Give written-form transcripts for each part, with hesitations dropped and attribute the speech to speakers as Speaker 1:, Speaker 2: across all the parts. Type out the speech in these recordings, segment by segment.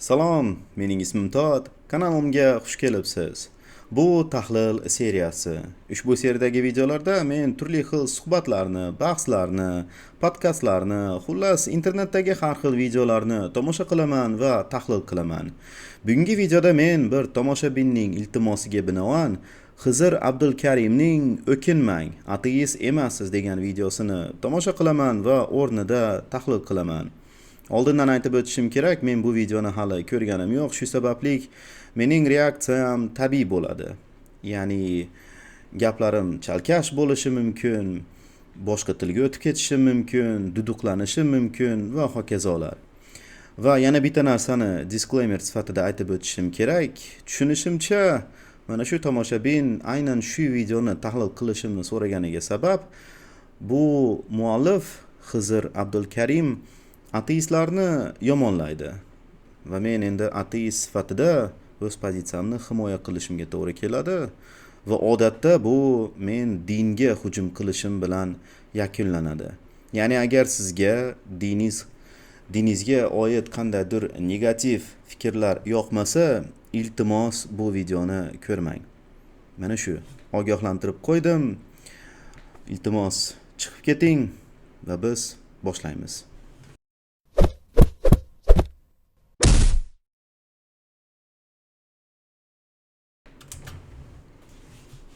Speaker 1: Salom, mening ismim Tod. Kanalimga xush kelibsiz. Bu tahlil seriyasi. Ushbu seriyadagi videolarda men turli xil suhbatlarni, bahslarni, podkastlarni, xullas internetdagi har xil videolarni tomosha qilaman va tahlil qilaman. Bugungi videoda men bir tomoshabinning iltimosiga binoan Xizr Abdulkarimning "O'kinmang, ateist emassiz" degan videosini tomosha qilaman va o'rnida tahlil qilaman. Oldindan aytib o'tishim kerak, men bu videoni hali ko'rganim yo'q. Shu sababli mening reaksiyam tabiiy bo'ladi. Ya'ni gaplarim chalkash bo'lishi mumkin, boshqa tilga o'tib ketishim mumkin, duduqlanishim mumkin va hokazolar. Va yana bitta narsani disclaimer sifatida aytib o'tishim kerak. Tushunishimcha, mana shu tomoshabin aynan shu videoni tahlil qilishimni so'raganiga sabab bu muallif Xizr Abdulkarim ateistlarni yomonlaydi va men endi ateist sifatida o'z pozitsiyamni himoya qilishimga to'g'ri keladi va odatda bu men dinga hujum qilishim bilan yakunlanadi. Ya'ni agar sizga diningizga oid qandaydir negativ fikrlar yoqmasa, iltimos bu videoni ko'rmang. Mana shu ogohlantirib qo'ydim. Iltimos chiqib keting va biz boshlaymiz.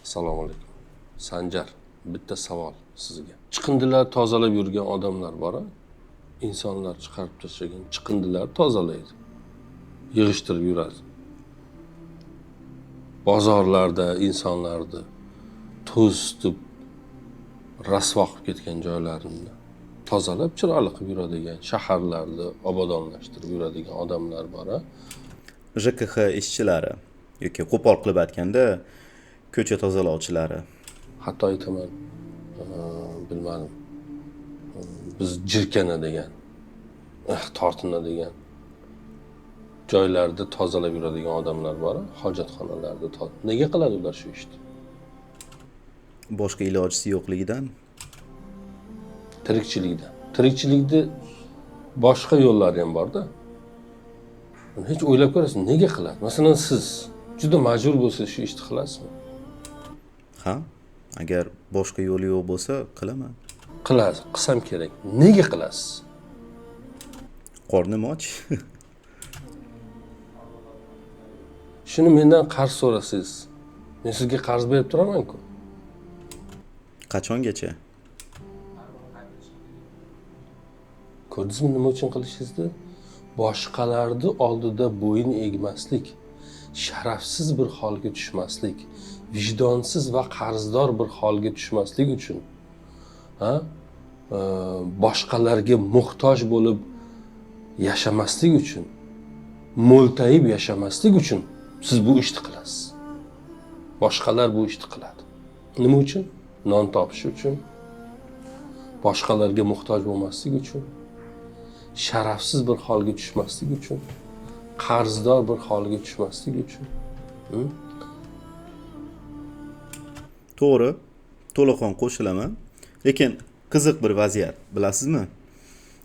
Speaker 2: Assalomu alaykum. Sanjar, bitta savol sizga. Chiqindilar tozalab yurgan odamlar bor-a? Insonlar chiqarib tashlagan chiqindilar tozalaydi. Yig'ishtirib yuradi. Bozorlarda insonlarni to'zitib rasvo qilib ketgan joylarini tozalab chiroyli qilib yuradigan, shaharlarni obodonlashtirib yuradigan odamlar bor-a?
Speaker 1: JKX ishchilari yoki qo'pol qilib aytganda ko'cha tozalovchilari.
Speaker 2: Hatto aytaman, bilmadim, biz jirkanadigan, tortinadigan joylarda tozalab yuradigan odamlar bor, hojatxonalarda. Nega qiladi ular shu ishni?
Speaker 1: Boshqa ilojisi yo'qligidan,
Speaker 2: Tirikchilikda. Tirikchilikda boshqa yo'llari ham bor-da. Hech o'ylab ko'rasiz, nega qiladi? Masalan, siz juda majbur bo'lsangiz shu ishni qilasizmi?
Speaker 1: ha, agar boshqa yo'li yo'q bo'lsa, qilaman.
Speaker 2: Qilasiz, qilsam kerak. Nega qilasiz?
Speaker 1: Qornim och.
Speaker 2: Shuni mendan qarz so'rasangiz, men sizga qarz berib turaman-ku.
Speaker 1: Qachongacha?
Speaker 2: Ko'rdingizmi nima uchun qilishingizni? Boshqalarni oldida bo'yin egmaslik, sharafsiz bir holga tushmaslik, vijdonsiz va qarzdor bir holga tushmaslik uchun, boshqalarga muhtoj bo'lib yashamaslik uchun, mo'ltayib yashamaslik uchun siz bu ishni qilasiz. Boshqalar bu ishni qiladi. Nima uchun? Non topish uchun, boshqalarga muhtoj bo'lmaslik uchun, sharafsiz bir holga tushmaslik uchun, qarzdor bir holga tushmaslik uchun.
Speaker 1: To'g'ri, to'liqon qo'shilaman. Lekin qiziq bir vaziyat, bilasizmi?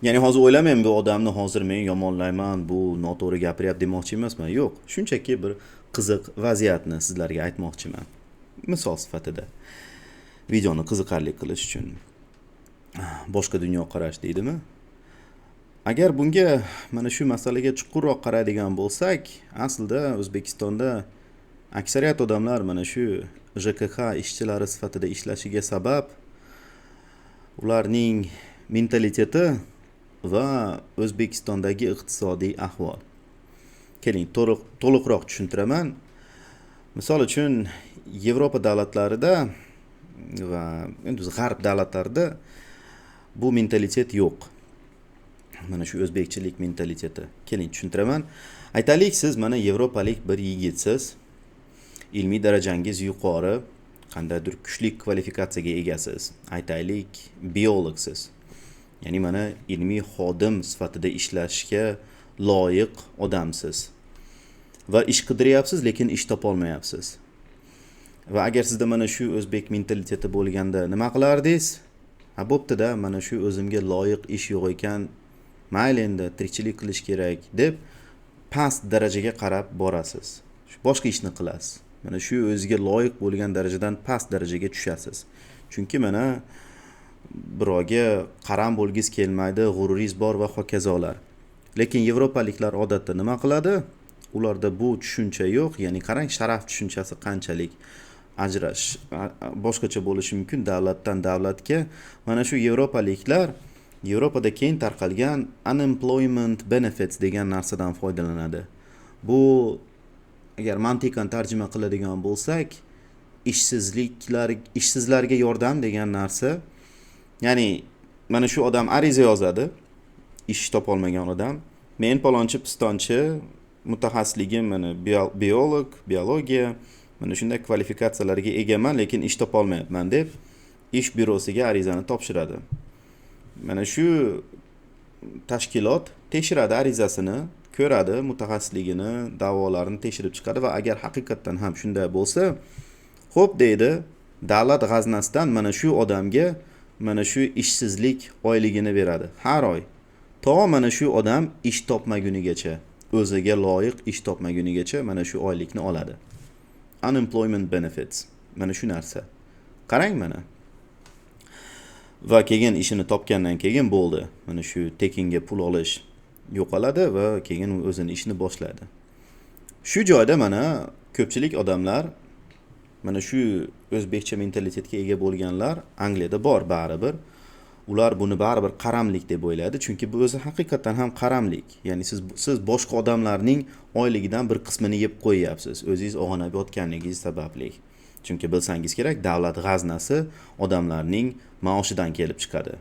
Speaker 1: Ya'ni hozir o'ylamayman, bu odamni hozir men yomonlayman, bu noto'g'ri gapiryapti demoqchi emasman. Yo'q, shunchaki bir qiziq vaziyatni sizlarga aytmoqchiman. Misol sifatida. Videoni qiziqarli qilish uchun. Boshqa dunyoqarash deydimi? Agar bunga mana shu masalaga chuqurroq qaraydigan bo'lsak, aslida O'zbekistonda aksariyat odamlar mana shu JKX ishchilari sifatida ishlashiga sabab ularning mentaliteti va O'zbekistondagi iqtisodiy ahvol. Keling, to'liqroq tushuntiraman. Misol uchun, Yevropa davlatlarida va endi g'arb davlatlarida bu mentalitet yo'q. Mana shu o'zbekchilik mentaliteti. Keling, tushuntiraman. Aytaylik, siz mana yevropalik bir yigitsiz, ilmiy darajangiz yuqori, qandaydir kuchli kvalifikatsiyaga egasiz. Aytaylik, biologsiz. Ya'ni mana ilmiy xodim sifatida ishlashga loyiq odamsiz. Va ish qidiryapsiz, lekin ish topolmayapsiz. Va agar sizda mana shu o'zbek mentaliteti bo'lganda nima qilardingiz? Bo'pti-da, mana shu o'zimga loyiq ish yo'q ekan, mayli endi tirikchilik qilish kerak deb past darajaga qarab borasiz. Boshqa ishni qilasiz. Mana shu o'ziga loyiq bo'lgan darajadan past darajaga tushasiz. Chunki mana birovga qaram bo'lgiz kelmaydi, g'ururingiz bor va hokazolar. Lekin yevropaliklar odatda nima qiladi? Ularda bu tushuncha yo'q. Ya'ni qarang, sharaf tushunchasi qanchalik boshqacha bo'lishi mumkin davlatdan davlatga. Mana shu yevropaliklar Yevropada keng tarqalgan unemployment benefits degan narsadan foydalanadi. Bu agar mantiqan tarjima qiladigan bo'lsak, ishsizlarga yordam degan narsa. Ya'ni mana shu odam ariza yozadi, ish topolmagan odam. Men palonchi pistonchi, mutaxassisligim mana biologiya, mana shunday kvalifikatsiyalarga egaman, lekin ish topolmayapman deb ish byurosiga arizani topshiradi. Mana shu tashkilot tekshiradi arizasini, ko'radi mutaxassisligini, da'volarini tekshirib chiqadi va agar haqiqatan ham shunday bo'lsa, xo'p deydi, davlat g'aznasidan mana shu odamga mana shu ishsizlik oyligini beradi har oy. To mana shu odam ish topmagunigacha, o'ziga loyiq ish topmagunigacha mana shu oylikni oladi. Unemployment benefits. Mana shu narsa. Qarang mana. Va keyin ishini topgandan keyin bo'ldi. Mana shu tekinga pul olish yo'qoladi va keyin o'zini ishini boshlaydi. Shu joyda mana ko'pchilik odamlar, mana shu o'zbekcha mentalitetga ega bo'lganlar Angliyada bor baribir. Ular buni baribir qaramlik deb o'ylaydi, chunki bu o'zi haqiqatan ham qaramlik. Ya'ni siz boshqa odamlarning oyligidan bir qismini yeb qo'yyapsiz, o'zingiz og'anab yotganligingiz sababli. Chunki bilsangiz kerak, davlat g'aznasi odamlarning maoshidan kelib chiqadi,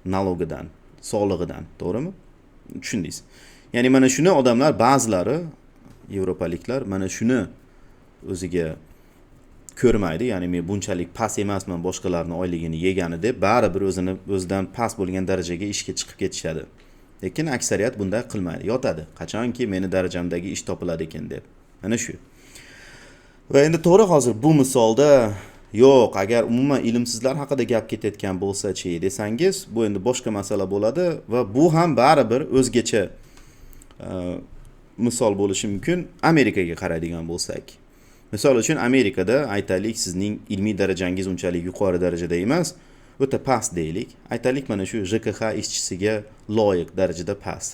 Speaker 1: nalogidan, solig'idan, to'g'rimi? Tushundingiz? Ya'ni mana shuni odamlar ba'zilari, yevropaliklar mana shuni o'ziga ko'rmaydi. Ya'ni men bunchalik past emasman boshqalarning oyligini yegani deb baribir o'zidan past bo'lgan darajaga ishga chiqib ketishadi. Lekin aksariyat bunday qilmaydi, yotadi. Qachonki meni darajamdagi ish topiladi ekan deb. Mana shu. Va endi to'g'ri hozir bu misolda yo'q, agar umuman ilmsizlar haqida gap ketayotgan bo'lsa-chi desangiz, bu endi boshqa masala bo'ladi va bu ham baribir o'zgacha misol bo'lishi mumkin. Amerikaga qaraydigan bo'lsak. Misol uchun Amerikada aytaylik, sizning ilmiy darajangiz unchalik yuqori darajada emas, o'ta past deylik. Aytaylik mana shu JKH ishchisiga loyiq darajada past.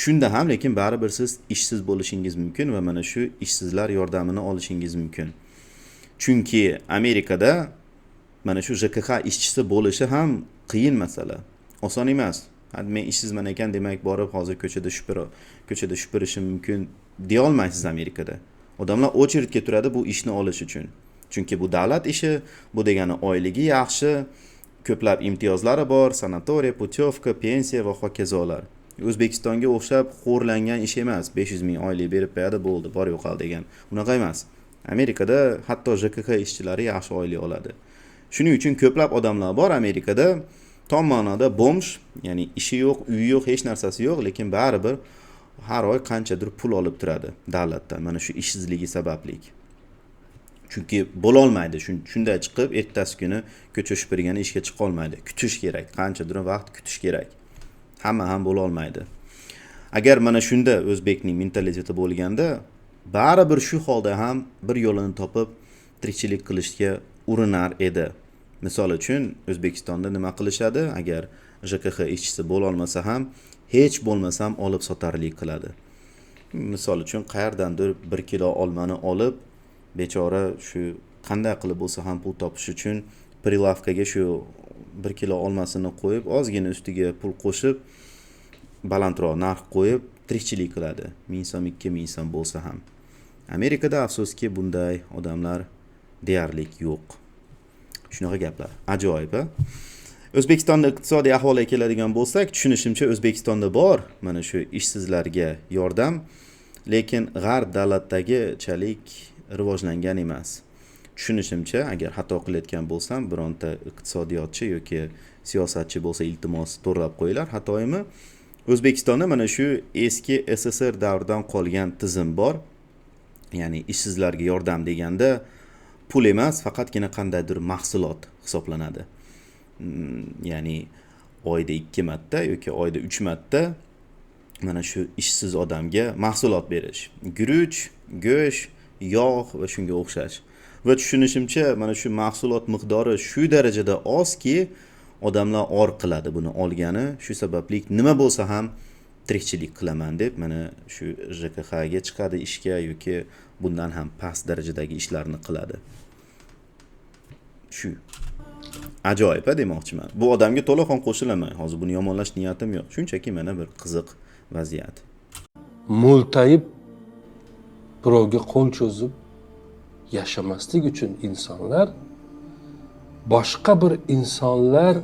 Speaker 1: Shunda ham lekin baribir siz ishsiz bo'lishingiz mumkin va mana shu ishsizlar yordamini olishingiz mumkin. Chunki Amerikada mana shu JKH ishchisi bo'lishi ham qiyin masala. Oson emas. Men ishsizman ekan demak borib hozir ko'chada shupirishim mumkin deya olmaysiz Amerikada. Odamlar очередga turadi bu ishni olish uchun. Chunki bu davlat ishi, bu degani oyligi yaxshi, ko'plab imtiyozlari bor, sanatoriya, putyovka, pensiya va hokazolar. O'zbekistonga o'xshab xo'rlangan ish emas, 500 ming oylik berib qo'yadi, bo'ldi, bor yo'qol degan. Unaqa emas. Amerikada hatto JKH ishchilari yaxshi oylik oladi. Shuning uchun ko'plab odamlar bor Amerikada, tom ma'noda bomj, ya'ni ishi yo'q, uyi yo'q, hech narsasi yo'q, lekin baribir har oy qanchadir pul olib turadi davlatdan, mana shu ishsizligi sababli. Chunki bo'la olmaydi, shunday chiqib ertasi kuni ko'cha shupirgani ishga chiqa olmaydi. Kutish kerak, qanchadir vaqt kutish kerak. Hamma ham bo'la olmaydi. Agar mana shunda o'zbekning mentaliteti bo'lganda, baribir shu holda ham bir yo'lini topib tirikchilik qilishga urinar edi. Misol uchun O'zbekistonda nima qilishadi? Agar JKH ishchisi bo'la olmasa ham hech bo'lmasam olib sotarlik qiladi. Misol uchun qayerdandir 1 kilo olmani olib, bechora shu qanday qilib bo'lsa ham pul topish uchun prilavkaga shu 1 kilo olmasini qo'yib, ozgina ustiga pul qo'shib, balandroq narx qo'yib tirikchilik qiladi. 1000 so'm, 2000 so'm bo'lsa ham. Amerikada afsuski bunday odamlar deyarli yo'q. Shunaqa gaplar. Ajoyib, a? O'zbekistonda iqtisodiy ahvolga keladigan bo'lsak, tushunishimcha O'zbekistonda bor mana shu ishsizlarga yordam, lekin g'arb davlatdagichalik rivojlangan emas. Tushunishimcha, agar xato qilayotgan bo'lsam, bironta iqtisodiyotchi yoki siyosatchi bo'lsa iltimos to'g'rilab qo'yinglar xatoyimni. O'zbekistonda mana shu eski SSR davridan qolgan tizim bor. Ya'ni ishsizlarga yordam deganda pul emas, faqatgina qandaydir mahsulot hisoblanadi. Ya'ni oyda 2 marta yoki oyda 3 marta mana shu ishsiz odamga mahsulot berish. Guruch, go'sht, yog' va shunga o'xshash. Va tushunishimcha, mana shu mahsulot miqdori shu darajada ozki, odamlar or qiladi buni olgani. Shu sababli nima bo'lsa ham tirikchilik qilaman deb mana shu JKX ga chiqadi ishga yoki bundan ham past darajadagi ishlarni qiladi. Shu ajoyib demoqchiman. Bu odamga to'laqon qo'shilaman. Hozir buni yomonlash niyatim yo'q. Shunchaki mana bir qiziq vaziyat.
Speaker 2: Mo'ltayib birovga qo'l cho'zib yashamaslik uchun insonlar boshqa bir insonlar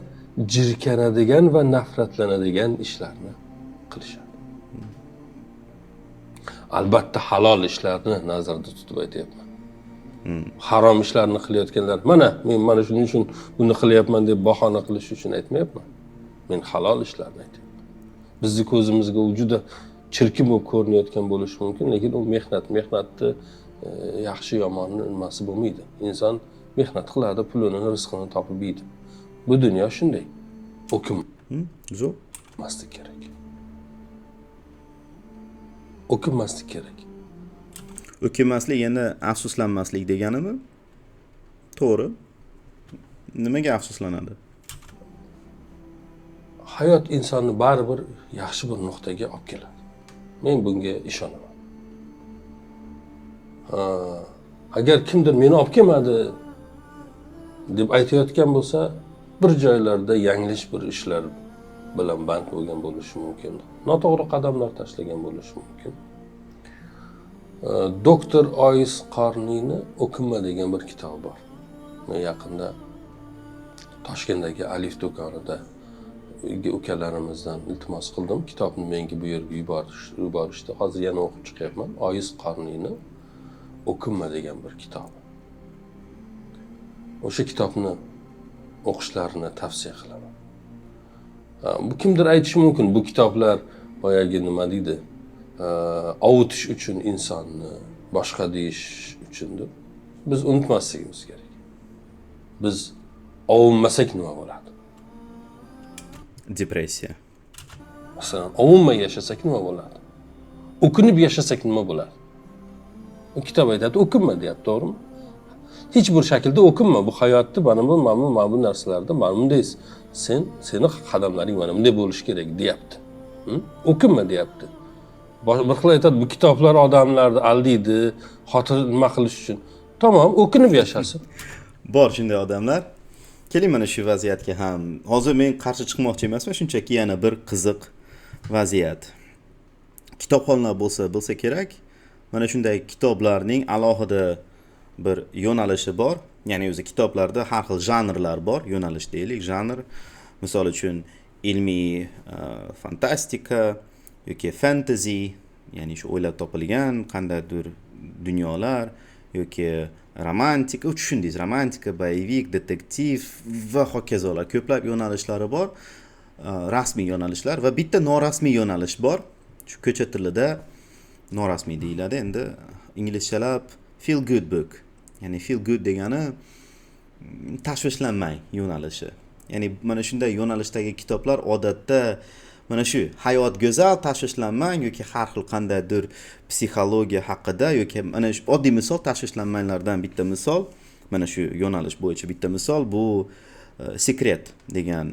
Speaker 2: jirkanadigan va nafratlanadigan ishlarni qilishadi. Albatta halol ishlarni nazarda tutib aytyapman. Harom ishlarni qilayotganlar, men mana shuning uchun buni qilyapman deb bahona qilish uchun aytmayapman. Men halol ishlarni aytyapman. Bizning ko'zimizga u juda chirkin bo'lib ko'rinayotgan bo'lishi mumkin, lekin u mehnatni yaxshi yomonni nimasi bo'lmaydi. Inson mehnat qiladi, pulini, rizqini topib yeydi. Bu dunyo shunday.
Speaker 1: Zo'r.
Speaker 2: O'kinmaslik kerak. O'kinmaslik kerak.
Speaker 1: O'kinmaslik yana afsuslanmaslik deganimi? To'g'ri. Nimaga afsuslanadi?
Speaker 2: Hayot insonni baribir yaxshi bir nuqtaga olib keladi. Men bunga ishonaman. Agar kimdir meni olib kelmadi deb aytayotgan bo'lsa, bir joylarda yanglish bir ishlar bilan band bo'lgan bo'lishi mumkin. Noto'g'ri qadamlar tashlagan bo'lishi mumkin. Doktor Oyis Qorniyni O'kinma degan bir kitobi bor. Men yaqinda Toshkentdagi Alif do'konida ukalarimizdan iltimos qildim. Kitobni menga bu yerga yuborishdi. Hozir yana o'qib chiqyapman. Oyis Qorniyni O'kinma degan bir kitob. O'sha kitobni o'qishlarini tavsiya qilaman. Bu kimdir aytishi mumkin, bu kitoblar boyagi nima deydi? Ovutish uchun insonni boshqa deyish uchundir. Biz unutmasligimiz kerak. Biz ovunmasak nima bo'ladi?
Speaker 1: Depressiya.
Speaker 2: Masalan, ovunmay yashasak nima bo'ladi? O'kinib yashasak nima bo'ladi? Bu kitob aytadi, o'kinma deyapti, to'g'rimi? Hech bir shaklda o'kinma. Bu hayotda mana bu narsalarda mana bunday seni qadamlaring mana bunday bo'lishi kerak deyapti. O'kinma deyapti. Bir xil aytadi, bu kitoblar odamlarni aldaydi, xotir nima qilish uchun. Tamam, o'kinib yashasin.
Speaker 1: Bor shunday odamlar. Keling mana shu vaziyatga ham. Hozir men qarshi chiqmoqchi emasman, shunchaki yana bir qiziq vaziyat. Kitobxonlar bo'lsa kerak. Mana shunday kitoblarning alohida bir yo'nalishi bor. Ya'ni o'zi kitoblarda har xil janrlar bor, yo'nalish deylik, janr. Misol uchun ilmiy fantastika yoki fantasy, ya'ni shu o'ylab topilgan qandaydir dunyolar yoki romantika, tushundingiz, romantika, boyevik, detektiv va hokazolar ko'plab yo'nalishlari bor. Rasmiy yo'nalishlar va bitta norasmiy yo'nalish bor. Shu ko'cha tilida norasmiy deyiladi. Endi inglizchalab feel good book. Ya'ni feel good degani tashvishlanmang yo'nalishi. Ya'ni mana shunday yo'nalishdagi kitoblar odatda mana shu hayot go'zal, tashvishlanmang yoki har xil qandaydir psixologiya haqida yoki mana shu oddiy misol tashvishlanmanglardan bitta misol, mana shu yo'nalish bo'yicha bitta misol bu Secret degan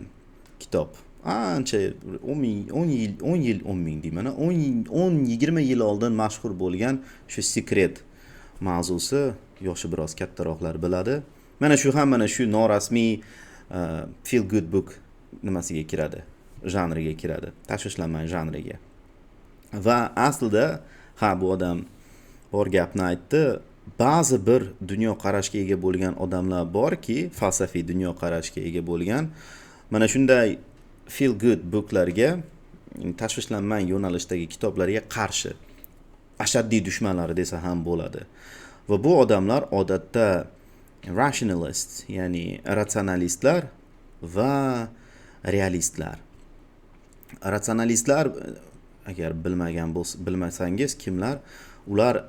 Speaker 1: kitob. Ancha 10 ming deyman, 20 yil oldin mashhur bo'lgan shu Secret mavzusi yoshi biroz kattaroqlar biladi. Mana shu ham mana shu norasmiy feel good book nimasiga kiradi, janriga kiradi, tashvishlanmang janriga. Va aslida bu odam bor gapni aytdi. Ba'zi bir dunyo qarashga ega bo'lgan odamlar borki, falsafiy dunyo qarashga ega bo'lgan, mana shunday feel good booklarga, tashvishlanmang yo'nalishdagi kitoblarga qarshi ashaddiy dushmanlari desa ham bo'ladi. Va bu odamlar odatda rationalist, ya'ni ratsionalistlar va realistlar. Ratsionalistlar, agar bilmasangiz kimlar, ular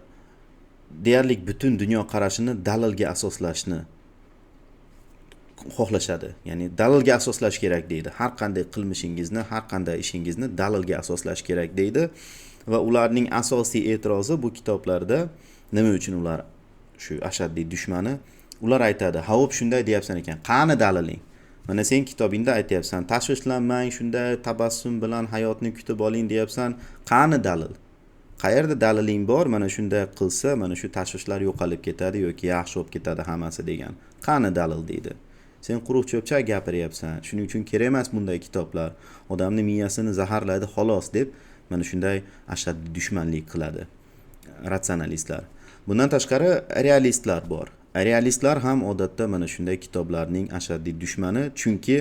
Speaker 1: deyarli butun dunyo qarashini dalilga asoslashni xohlashadi. Ya'ni dalilga asoslash kerak deydi. Har qanday qilmishingizni, har qanday ishingizni dalilga asoslash kerak deydi va ularning asosiy e'tirozi bu kitoblarda nima uchun ular shu ashaddiy dushmani? Ular aytadi, "Havob shunday deyapsan ekan, qani daliling? Mana sen kitobingda aytyapsan, tashvishlanmang, shunday tabassum bilan hayotni kutib oling deyapsan, qani dalil? Qayerda daliling bor? Mana shunday qilsa, mana shu tashvishlar yo'qolib ketadi yoki yaxshi bo'lib ketadi hammasi" degan. Qani dalil deydi. Sen quruq cho'pchak gapiryapsan. Shuning uchun kerak emas bunday kitoblar. Odamni miyasini zaharlaydi xolos deb mana shunday ashaddiy dushmanlik qiladi ratsionalistlar. Bundan tashqari realistlar bor. Realistlar ham odatda mana shunday kitoblarning ashaddiy dushmani, chunki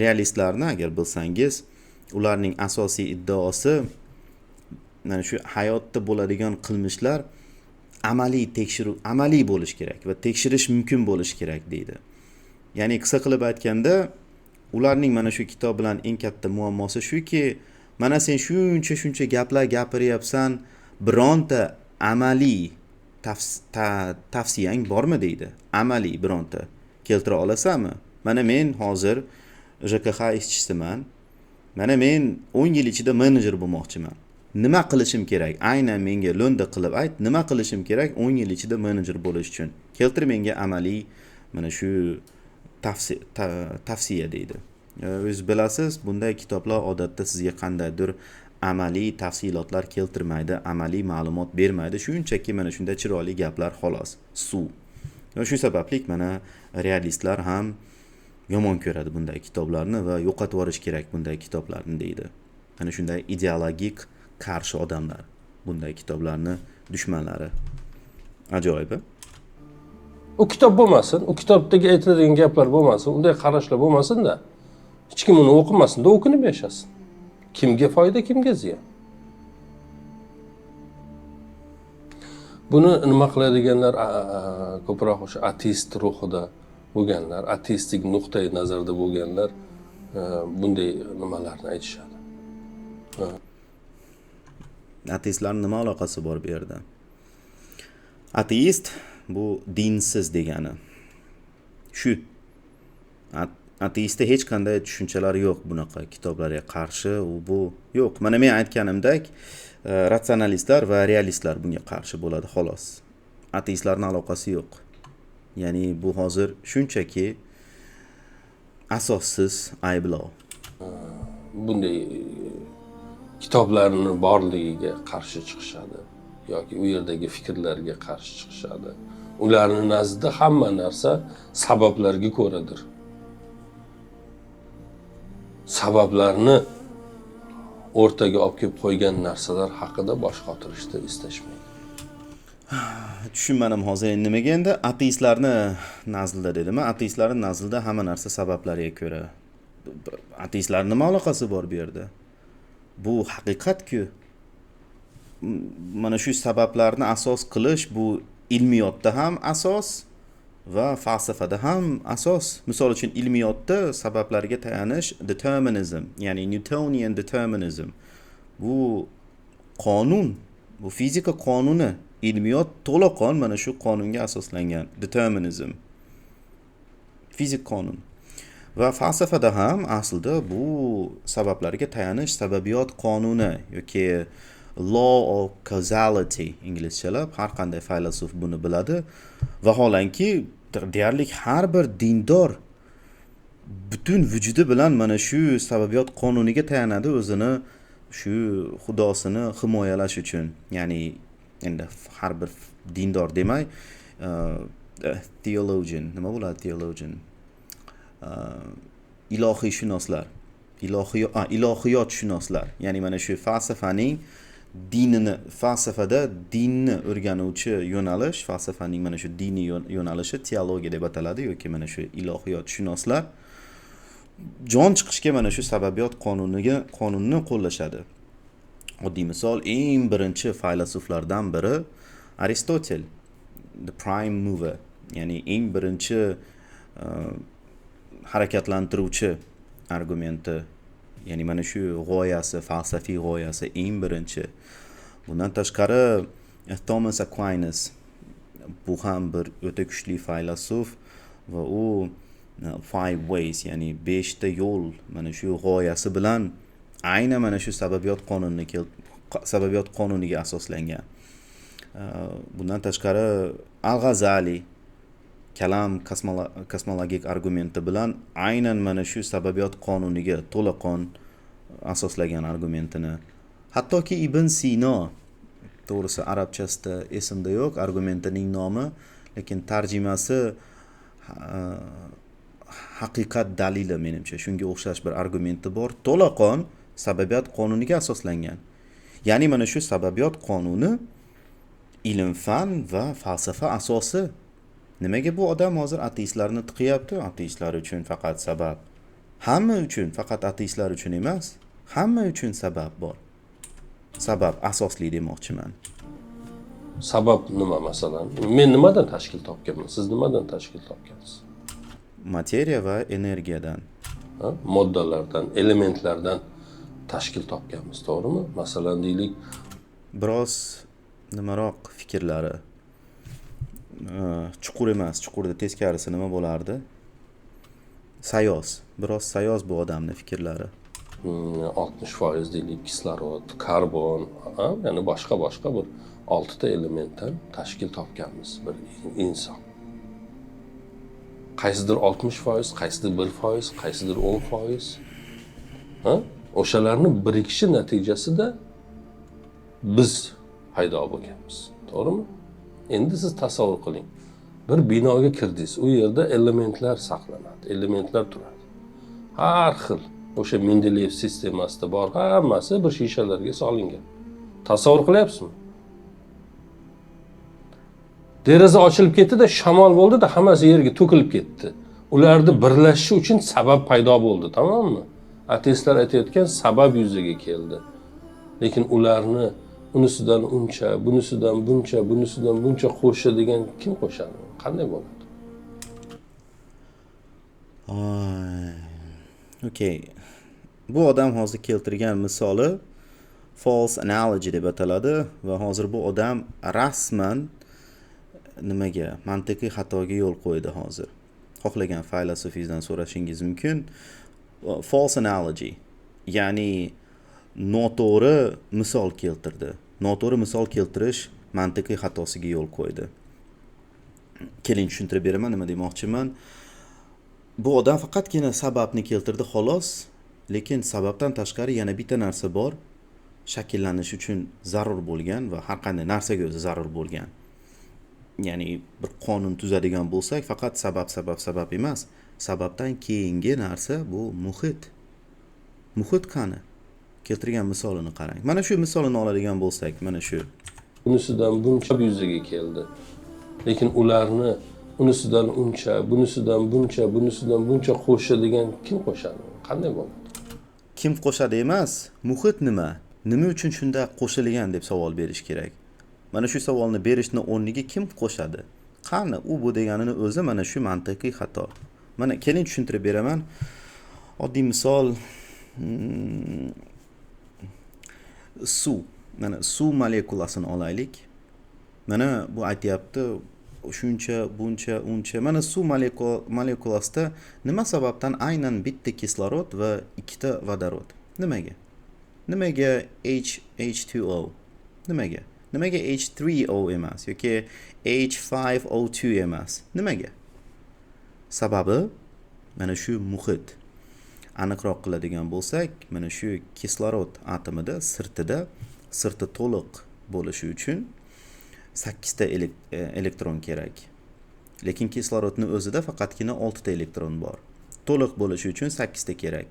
Speaker 1: realistlarni agar bilsangiz, ularning asosiy iddaosi mana shu hayotda bo'ladigan qilmishlar amaliy bo'lish kerak va tekshirish mumkin bo'lish kerak deydi. Ya'ni qisqa qilib aytganda, ularning mana shu kitob bilan eng katta muammosi shuki, mana sen shuncha gaplar gapiryapsan, bironta amaliy tavsiyang bormi deydi. Amaliy bironta keltira olasanmi? Mana men hozir JKH ishchisiman. Mana men 10 yil ichida menejer bo'lmoqchiman. Nima qilishim kerak? Aynan menga lo'nda qilib ayt, nima qilishim kerak 10 yil ichida menejer bo'lish uchun? Keltir menga amaliy mana shu tavsiya deydi. O'zingiz bilasiz, bunday kitoblar odatda sizga qandaydir amaliy tafsilotlar keltirmaydi, amaliy ma'lumot bermaydi. Shunchaki mana shunday chiroyli gaplar xolos, suv. Va shu sababli mana realistlar ham yomon ko'radi bunday kitoblarni va yo'qotib yuborish kerak bunday kitoblarni deydi. Ana shunday ideologik qarshi odamlar bunday kitoblarni dushmanlari. Ajoyib.
Speaker 2: U kitob bo'lmasin, u kitobdagi aytiladigan gaplar bo'lmasin, unday qarashlar bo'lmasin-da. Hech kim uni o'qimasin-da, o'qinib yashasin. Kimga foyda, kimga ziyon? Buni nima qiladiganlar ko'proq o'sha ateist ruhida bo'lganlar, ateistik nuqtai nazarda bo'lganlar bunday nimalarni aytishadi.
Speaker 1: Ateistlarning nima aloqasi bor bu yerda? Ateist bu dinsiz degani. Shu ateistda hech qanday tushunchalar yo'q bunaqa kitoblarga qarshi, bu yo'q. Mana men aytganimdek, ratsionalistlar va realistlar bunga qarshi bo'ladi xolos. Ateistlarning aloqasi yo'q. Ya'ni bu hozir shunchaki asossiz ayblov.
Speaker 2: Bunday kitoblarning borligiga qarshi chiqishadi yoki u yerdagi fikrlarga qarshi chiqishadi. Ularning nazdida hamma narsa sabablarga ko'radir. Sabablarni o'rtaga olib kelib qo'ygan narsalar haqida bosh qotirishni istashmaydi.
Speaker 1: Tushunmadim hozir nimaga endi ateistlarni nazdida dedimi? Ateistlarning nazdida hamma narsa sabablarga ko'ra. Ateistlarning nima aloqasi bor bu yerda? Bu haqiqat-ku. Mana shu sabablarni asos qilish bu ilmiyotda ham asos va falsafada ham asos. Misol uchun ilmiyotda sabablarga tayanish determinism, ya'ni Newtonian determinism. Bu qonun, bu fizika qonuni. Ilmiyot to'laqon mana shu qonunga asoslangan determinism. Fizik qonun. Va falsafada ham aslida bu sabablarga tayanish sababiyot qonuni yoki law of causality inglizchalab, har qanday faylasuf buni biladi. Vaholanki deyarli har bir dindor butun vujudi bilan mana shu sababiyot qonuniga tayanadi o'zini shu xudosini himoyalash uchun. Ya'ni endi har bir dindor demay, theologian, nima bo'ladi theologian? Ilohiyshünoslar, ilohiyotshunoslar. Ya'ni mana shu falsafaning falsafada dinni o'rganuvchi yo'nalish, falsafaning mana shu diniy yo'nalishi teologiya deb ataladi yoki mana shu ilohiyotshunoslar jon chiqishga mana shu sababiyot qonunni qo'llashadi. Oddiy misol, eng birinchi faylasuflardan biri Aristotel, the prime mover, ya'ni eng birinchi harakatlantiruvchi argumenti, ya'ni mana shu g'oyasi, falsafiy g'oyasi eng birinchi. Bundan tashqari Thomas Aquinas, bu ham bir o'ta kuchli faylasuf va u five ways, ya'ni 5 ta yo'l mana shu g'oyasi bilan aynan mana shu sababiyot qonuniga asoslangan. Bundan tashqari Al-G'azali kalam kosmologik argumenti bilan aynan mana shu sababiyot qonuniga to'laqon asoslagan argumentini. Hattoki Ibn Sino, to'g'risi arabchasida esimda yo'q argumentining nomi, lekin tarjimasi haqiqat dalili menimcha shunga o'xshash bir argumenti bor. To'laqon sababiyot qonuniga asoslangan. Ya'ni mana shu sababiyot qonuni ilm fan va falsafa asosi. Nimaga bu odam hozir ateistlarni tiqiyapti? Ateistlar uchun faqat sabab. Hamma uchun, faqat ateistlar uchun emas. Hamma uchun sabab bor. Sabab asosli demoqchiman.
Speaker 2: Sabab nima masalan? Men nimadan tashkil topganman? Siz nimadan tashkil topgansiz?
Speaker 1: Materiya va energiyadan.
Speaker 2: Moddalardan, elementlardan tashkil topganmiz, to'g'rimi? Masalan deylik,
Speaker 1: Biroz nimaroq fikrlari. Chuqur emas, chuqurda teskarisi nima bo'lardi? Sayoz. Biroz sayoz bu odamning fikrlari.
Speaker 2: 60% deylik kislorod, karbon, ya'ni boshqa bir 6 ta elementdan tashkil topganmiz bir inson. Qaysidir 60%, qaysidir 1%, qaysidir 10%. O'shalarni birikishi natijasida biz paydo bo'lganmiz. To'g'rimi? Endi siz tasavvur qiling. Bir binoga kirdingiz, u yerda elementlar saqlanadi, elementlar turadi. Har xil o'sha Mendeleyev sistemasida bor hammasi bir shishalarga solingan. Tasavvur qilyapsizmi? Deraza ochilib ketdi-da, shamol bo'ldi-da, hammasi yerga to'kilib ketdi. Ularni birlashishi uchun sabab paydo bo'ldi, tamommi? Ateistlar aytayotgan sabab yuzaga keldi. Lekin ularni unisidan uncha, bunisidan buncha, bunisidan buncha qo'shadigan kim qo'shadi? Qanday bo'ladi?
Speaker 1: Okay. Bu odam hozir keltirgan misoli false analogy deb ataladi va hozir bu odam rasman nimaga? Mantiqiy xatoga yo'l qo'ydi hozir. Xohlagan faylasufizdan so'rashingiz mumkin. False analogy, ya'ni noto'g'ri misol keltirdi. Noto'g'ri misol keltirish mantiqiy xatosiga yo'l qo'ydi. Keling tushuntirib beraman nima demoqchiman. Bu odam faqatgina sababni keltirdi xolos, lekin sababdan tashqari yana bitta narsa bor. Shakllanish uchun zarur bo'lgan va har qanday narsaga o'zi zarur bo'lgan. Ya'ni bir qonun tuzadigan bo'lsak, faqat sabab emas. Sababdan keyingi narsa bu muhit. Muhit qani? Keltirgan misolini qarang. Mana shu misolini oladigan bo'lsak, mana shu.
Speaker 2: Unisidan buncha yuzaga keldi. Lekin ularni unisidan uncha, bunisidan buncha, bunisidan buncha qo'shadigan kim qo'shadi? Qanday bo'ladi?
Speaker 1: Kim qo'shadi emas, muhit nima? Nima uchun shunda qo'shilgan deb savol berish kerak. Mana shu savolni berishni o'rniga kim qo'shadi? Qani u bu deganini o'zi mana shu mantiqiy xato. Mana keling tushuntirib beraman. Oddiy misol suv. Mana suv molekulasini olaylik. Mana bu aytayapti shuncha, buncha, uncha. Mana suv molekulasida nima sababdan aynan bitta kislorod va ikkita vodorod? Nimaga? Nimaga H2O? Nimaga? Nimaga H3O emas yoki H5O2 emas? Nimaga? Sababi mana shu muhit. Aniqroq qiladigan bo'lsak, mana shu kislorod atomida sirti to'liq bo'lishi uchun 8 ta elektron kerak. Lekin kislorodni o'zida faqatgina 6 ta elektron bor. To'liq bo'lishi uchun 8 ta kerak.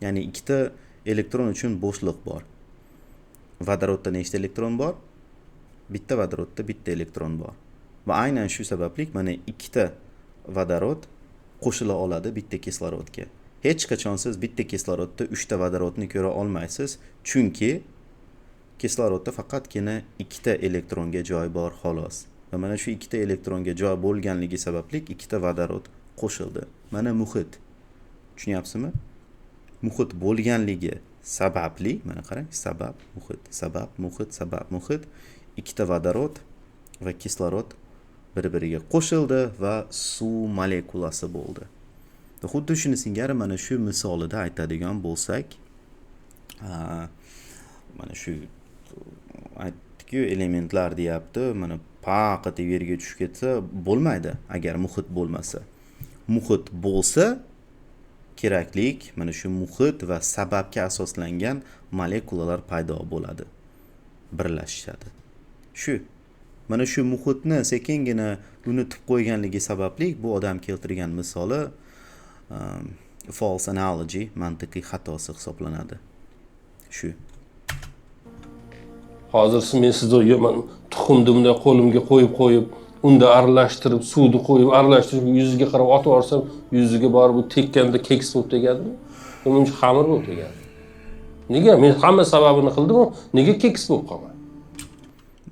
Speaker 1: Ya'ni 2 ta elektron uchun bo'shliq bor. Vodorodda nechta elektron bor? Bitta vodorodda bitta elektron bor. Va aynan shu sababli mana 2 ta vodorod qo'shila oladi bitta kislorodga. Hech qachon siz bitta kislorodda 3 ta vodorodni ko'ra olmaysiz, chunki kislorodda faqatgina 2 ta elektronga joy bor xolos. Va mana shu 2 ta elektronga joy bo'lganligi sababli 2 ta vodorod qo'shildi. Mana muhit. Tushunyapsizmi? Muhit bo'lganligi sababli, mana qarang, sabab, muhit. 2 ta vodorod va kislorod bir-biriga qo'shildi va suv molekulasi bo'ldi. Xuddi shuni singari mana shu misolida aytadigan bo'lsak, mana shu aytdik-ku, elementlar deyapti. Mana faqat yerga tushib ketsa bo'lmaydi agar muhit bo'lmasa. Muhit bo'lsa, keraklik mana shu muhit va sababga asoslangan molekulalar paydo bo'ladi, birlashishadi. Shu mana shu muhitni sekingina unutib qo'yganligi sababli bu odam keltirgan misoli false analogy, mantiqiy xatosi hisoblanadi. Shu.
Speaker 2: Hozir men sizga tuxumni bunday qo'limga qo'yib, unda aralashtirib, suvni qo'yib, aralashtirib, yuziga qarab otib yuborsam, yuziga borib bu tekkanda keks bo'lib tegadi. Buncha xamir bo'lib tegadi. Nega? Men hamma sababini qildim, nega keks bo'lib qolmadi?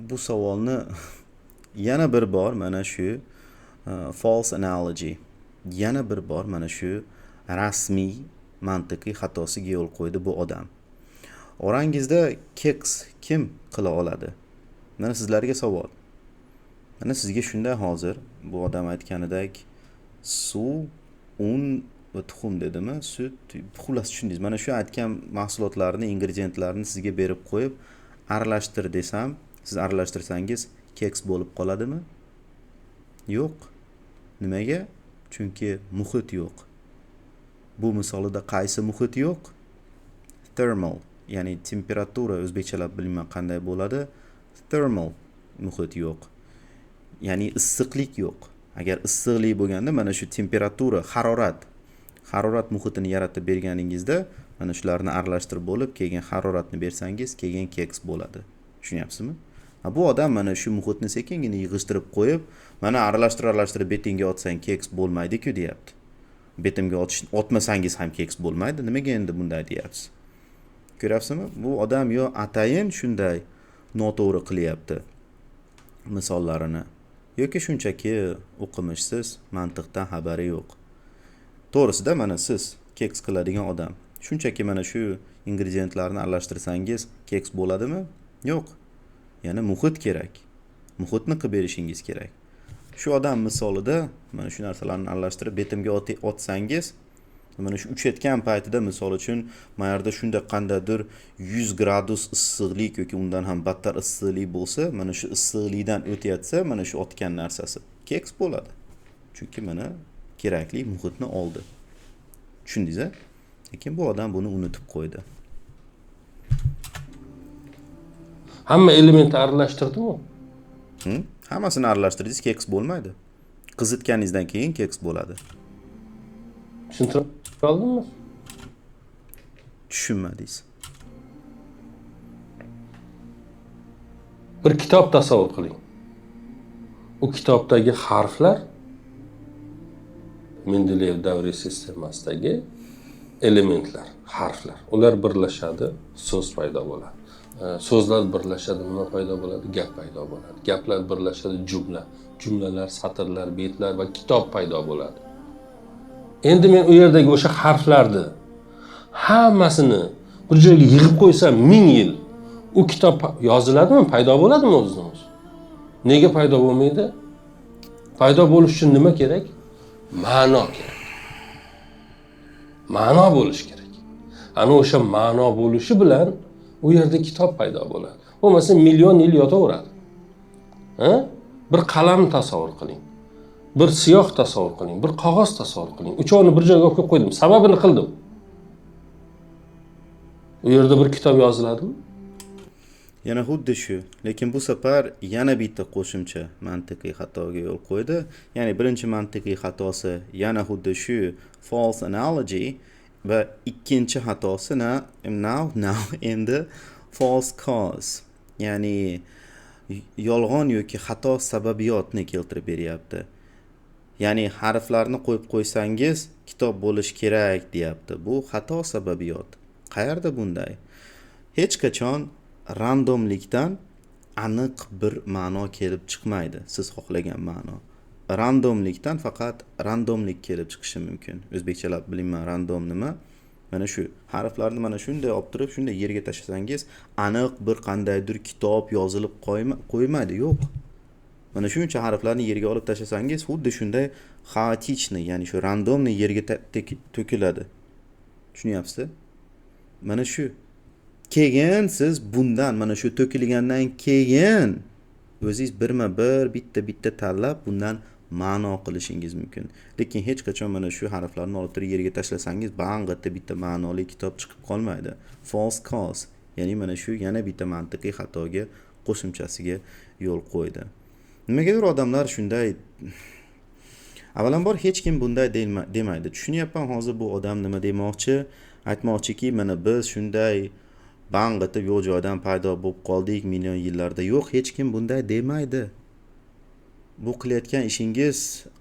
Speaker 1: Bu savolni yana bir bor mana shu false analogy, yana bir bor mana shu rasmiy mantiqiy xatosiga yo'l qo'ydi bu odam. Orangizda keks kim qila oladi? Mana sizlarga savol. Mana sizga shunday hozir bu odam aytganidek suv, un va tuxum dedimi? Sut, xullas tushundingiz. Mana shu aytgan mahsulotlarni, ingrediyentlarni sizga berib qo'yib, aralashtir desam, siz aralashtirsangiz keks bo'lib qoladimi? Yo'q. Nimaga? Chunki muhit yo'q. Bu misolida qaysi muhit yo'q? Thermal, ya'ni temperatura, o'zbekchalab bilmayman qanday bo'ladi. Thermal muhit yo'q. Ya'ni issiqlik yo'q. Agar issiqlik bo'lganda mana shu temperatura, harorat muhitini yaratib berganingizda, mana shularni aralashtirib bo'lib, keyin haroratni bersangiz, keyin keks bo'ladi. Tushunyapsizmi? Bu odam mana shu muhitni sekingina yig'ishtirib qo'yib, mana aralashtirib betingga otsang keks bo'lmaydi-ku deyapti. Betimga otmasangiz ham keks bo'lmaydi. Nimaga endi bunday deyapsiz? Ko'ryapsizmi? Bu odam yo atayin shunday noto'g'ri qilyapti misollarini, yoki shunchaki o'qimishsiz, mantiqdan xabari yo'q. To'g'risida mana siz keks qiladigan odam, shunchaki mana shu ingrediyentlarni aralashtirsangiz keks bo'ladimi? Yo'q. Ya'ni muhit kerak. Muhitni qilib berishingiz kerak. Shu odam misolida mana shu narsalarni aralashtirib betimga otsangiz, mana shu uchayotgan paytida misol uchun mayerda shunda qandaydir 100 gradus issiqlik yoki undan ham battar issiqlik bo'lsa, mana shu issiqlikdan o'tayotsa, mana shu otgan narsasi keks bo'ladi. Chunki mana kerakli muhitni oldi. Tushundingiz-a? Lekin bu odam buni unutib qo'ydi.
Speaker 2: Hamma elementni aralashtirdimi?
Speaker 1: Hammasini aralashtirdingiz, keks bo'lmaydi. Qizitganingizdan keyin keks bo'ladi.
Speaker 2: Tushuntirib oldimmi?
Speaker 1: Tushunmadingiz.
Speaker 2: Bir kitob tasavvur qiling. U kitobdagi harflar Mendeleyev davriy sistemasidagi elementlar, harflar. Ular birlashadi, so'z paydo bo'ladi. So'zlar birlashadi, nima paydo bo'ladi? Gap paydo bo'ladi. Gaplar birlashadi, jumla. Jumlalar, satrlar, betlar va kitob paydo bo'ladi. Endi men u yerdagi o'sha harflarni hammasini bir joyga yig'ib qo'ysam 1000 yil u kitob yoziladimi, paydo bo'ladimi o'zidan o'zi? Nega paydo bo'lmaydi? Paydo bo'lish uchun nima kerak? Ma'no kerak. Ma'no bo'lish kerak. Ana o'sha ma'no bo'lishi bilan u yerda kitob paydo bo'ladi. Bo'lmasa million yil yotaveradi. Bir qalam tasavvur qiling. Bir siyoh tasavvur qiling, bir qog'oz tasavvur qiling. Uchovini bir joyga olib qo'ydim, sababini qildim. U yerda bir kitob yoziladimi?
Speaker 1: Yana xuddi shu, lekin bu safar yana bitta qo'shimcha mantiqiy xatoga yo'l qo'ydi. Ya'ni birinchi mantiqiy xatosi yana xuddi shu false analogy va ikkinchi xatosi endi false cause. Ya'ni yolg'on yoki xato sababiyotni keltirib beryapti. Ya'ni harflarni qo'yib qo'ysangiz kitob bo'lish kerak deyapti. Bu xato sababiyot. Qayerda bunday? Hech qachon randomlikdan aniq bir ma'no kelib chiqmaydi. Siz xohlagan ma'no. Randomlikdan faqat randomlik kelib chiqishi mumkin. O'zbekchalab bilmayman random nima? Mana shu harflarni mana shunday olib turib, shunday yerga tashlasangiz, aniq bir qandaydir kitob yozilib qo'ymaydi, yo'q. Mana shuncha harflarni yerga olib tashlasangiz, xuddi shunday xaotichni, ya'ni shu randomni yerga to'kiladi. Tushunyapsiz? Mana shu. Keyin siz bundan mana shu to'kilgandan keyin o'zingiz birma-bir bitta tanlab bundan ma'no qilishingiz mumkin. Lekin hech qachon mana shu harflarni olib turib yerga tashlasangiz, bang'atda bitta ma'noli kitob chiqib qolmaydi. False cause, ya'ni mana shu yana bitta mantiqiy xatoga qo'shimchasiga yo'l qo'ydi. Nimagadir odamlar shunday, avvalambor hech kim bunday demaydi. Tushunyapman hozir bu odam nima demoqchi? Aytmoqchiki, mana biz shunday bang'itib yo'q joydan paydo bo'lib qoldik million yillarda. Yo'q, hech kim bunday demaydi. Bu qilayotgan ishingiz,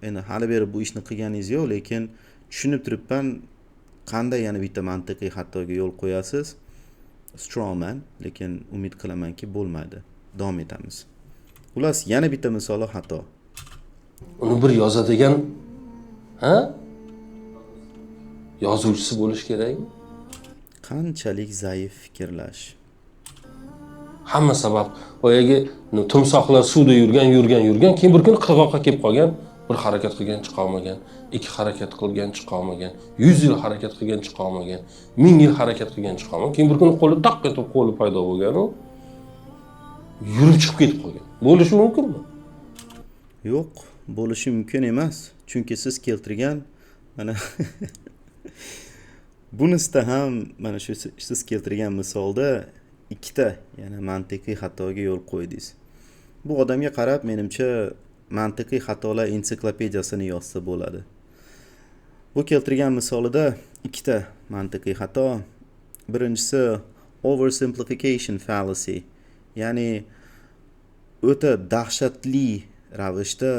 Speaker 1: endi hali beri bu ishni qilganingiz yo'q, lekin tushunib turibman qanday yana bitta mantiqiy xatoga yo'l qo'yasiz. Strawman, lekin umid qilamanki bo'lmaydi. Davom etamiz. Xullas, yana bitta misoli xato.
Speaker 2: Uni bir yozadigan, yozuvchisi bo'lish kerakmi?
Speaker 1: Qanchalik zaif fikrlash.
Speaker 2: Hamma sabab boyagi timsohlar suvda yurgan, keyin bir kun qirg'oqqa kelib qolgan, bir harakat qilgan chiqa olmagan, 2 harakat qilgan chiqa olmagan, 100 yil harakat qilgan chiqa olmagan, 1000 yil harakat qilgan chiqa olmagan, keyin bir kun qo'li taq etib qo'li paydo bo'lgan u yurib chiqib ketib qolgan. Bo'lishi mumkinmi?
Speaker 1: Yo'q, bo'lishi mumkin emas. Chunki siz keltirgan mana bunisida ham mana shu siz keltirgan misolda ikkita yana mantiqiy xatoga yo'l qo'ydingiz. Bu odamga qarab, menimcha mantiqiy xatolar ensiklopediyasini yozsa bo'ladi. Bu keltirgan misolida ikkita mantiqiy xato. Birinchisi oversimplification fallacy, ya'ni o'ta dahshatli ravishda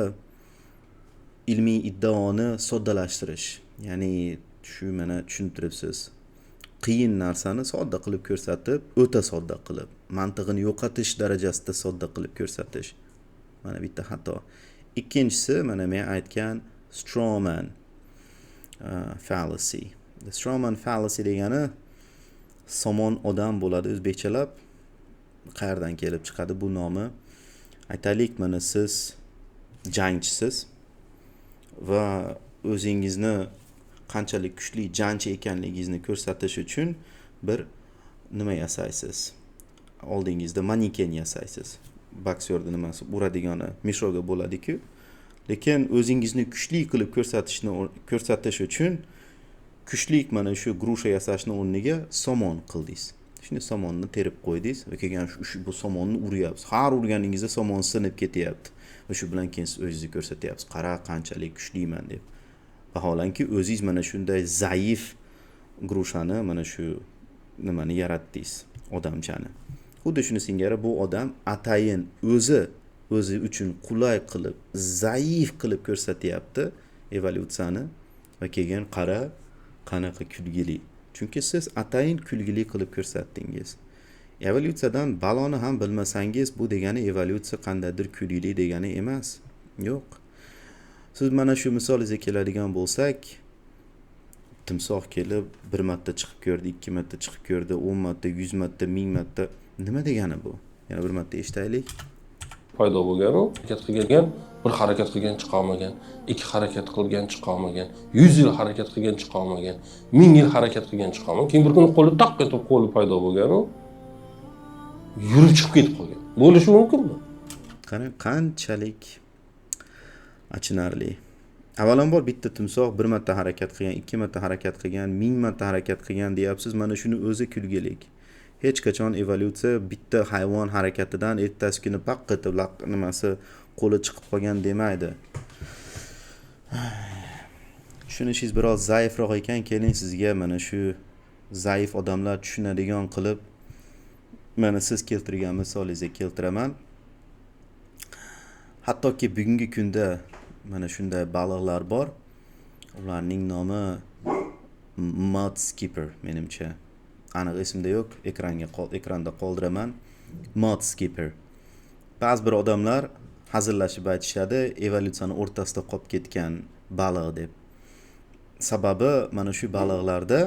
Speaker 1: ilmiy iddaoni soddalashtirish. Ya'ni shu mana tushuntiribsiz. Qiyin narsani sodda qilib ko'rsatib, o'ta sodda qilib, mantig'ini yo'qotish darajasida sodda qilib ko'rsatish. Mana bitta xato. Ikkinchisi mana men aytgan strawman fallacy. The strawman fallacy degani somon odam bo'ladi o'zbekchalab. Qayerdan kelib chiqadi bu nomi? Aytaylik, mana siz jangchisiz va o'zingizni qanchalik kuchli jangchi ekanligingizni ko'rsatish uchun bir nima yasaysiz. Oldingizda maneken yasaysiz. Boksyorda nimasi uradigani mishoga bo'ladi-ku. Lekin o'zingizni kuchli qilib ko'rsatish uchun kuchlik mana shu grusha yasashni o'rniga somon qildingiz. Shuni somonni terib qo'ydingiz va keyin bu somonni uryapsiz. Har urganingizda somon sinib ketyapti. Va shu bilan keyin siz o'zingizni ko'rsatyapsiz. Qara qanchalik kuchliman deb. Vaholanki o'zingiz mana shunday zaif grushani mana shu nimani yaratdingiz, odamchani. Xuddi shuni singari bu odam atayin o'zi uchun qulay qilib, zaif qilib ko'rsatyapti evolyutsiyani va keyin qara qanaqa kulgili. Chunki siz atayin kulgili qilib ko'rsatdingiz. Evolyutsiyadan baloni ham bilmasangiz, bu degani evolyutsiya qandaydir kulgili degani emas. Yo'q. Siz mana shu misolingizga keladigan bo'lsak, timsoh kelib 1 marta chiqib ko'rdi, 2 marta chiqib ko'rdi, 10 marta, 100 marta, 1000 marta. Nima degani bu? Yana bir marta eshitaylik.
Speaker 2: Paydo bo'lgan u, harakat qilgan, bir harakat qilgan chiqa olmagan, 2 harakat qilgan chiqa olmagan, 100 yil harakat qilgan chiqa olmagan, 1000 yil harakat qilgan chiqa olmagan, keyin bir kun qo'li taq etib qo'li paydo bo'lgan u yurib chiqib ketib qolgan. Bo'lishi mumkinmi?
Speaker 1: Qarang, qanchalik achinarli. Avvalambor bitta timsoh 1 marta harakat qilgan, 2 marta harakat qilgan, 1000 marta harakat qilgan deyapsiz. Mana shuni o'zi kulgilik. Hech qachon evolyutsiya bitta hayvon harakatidan ertasi kuni paqqatib nimasi qo'li chiqib qolgan demaydi. Tushunishingiz biroz zaifroq ekan, keling sizga mana shu zaif odamlar tushunadigan qilib mana siz keltirgan misolingizga keltiraman. Hattoki bugungi kunda mana shunday baliqlar bor. Ularning nomi mud skipper menimcha. Aniq esimda yo'q, ekranda qoldiraman. Mud skipper. Ba'zi bir odamlar hazillashib aytishadi, evolyutsiyani o'rtasida qolib ketgan baliq deb. Sababi mana shu baliqlarda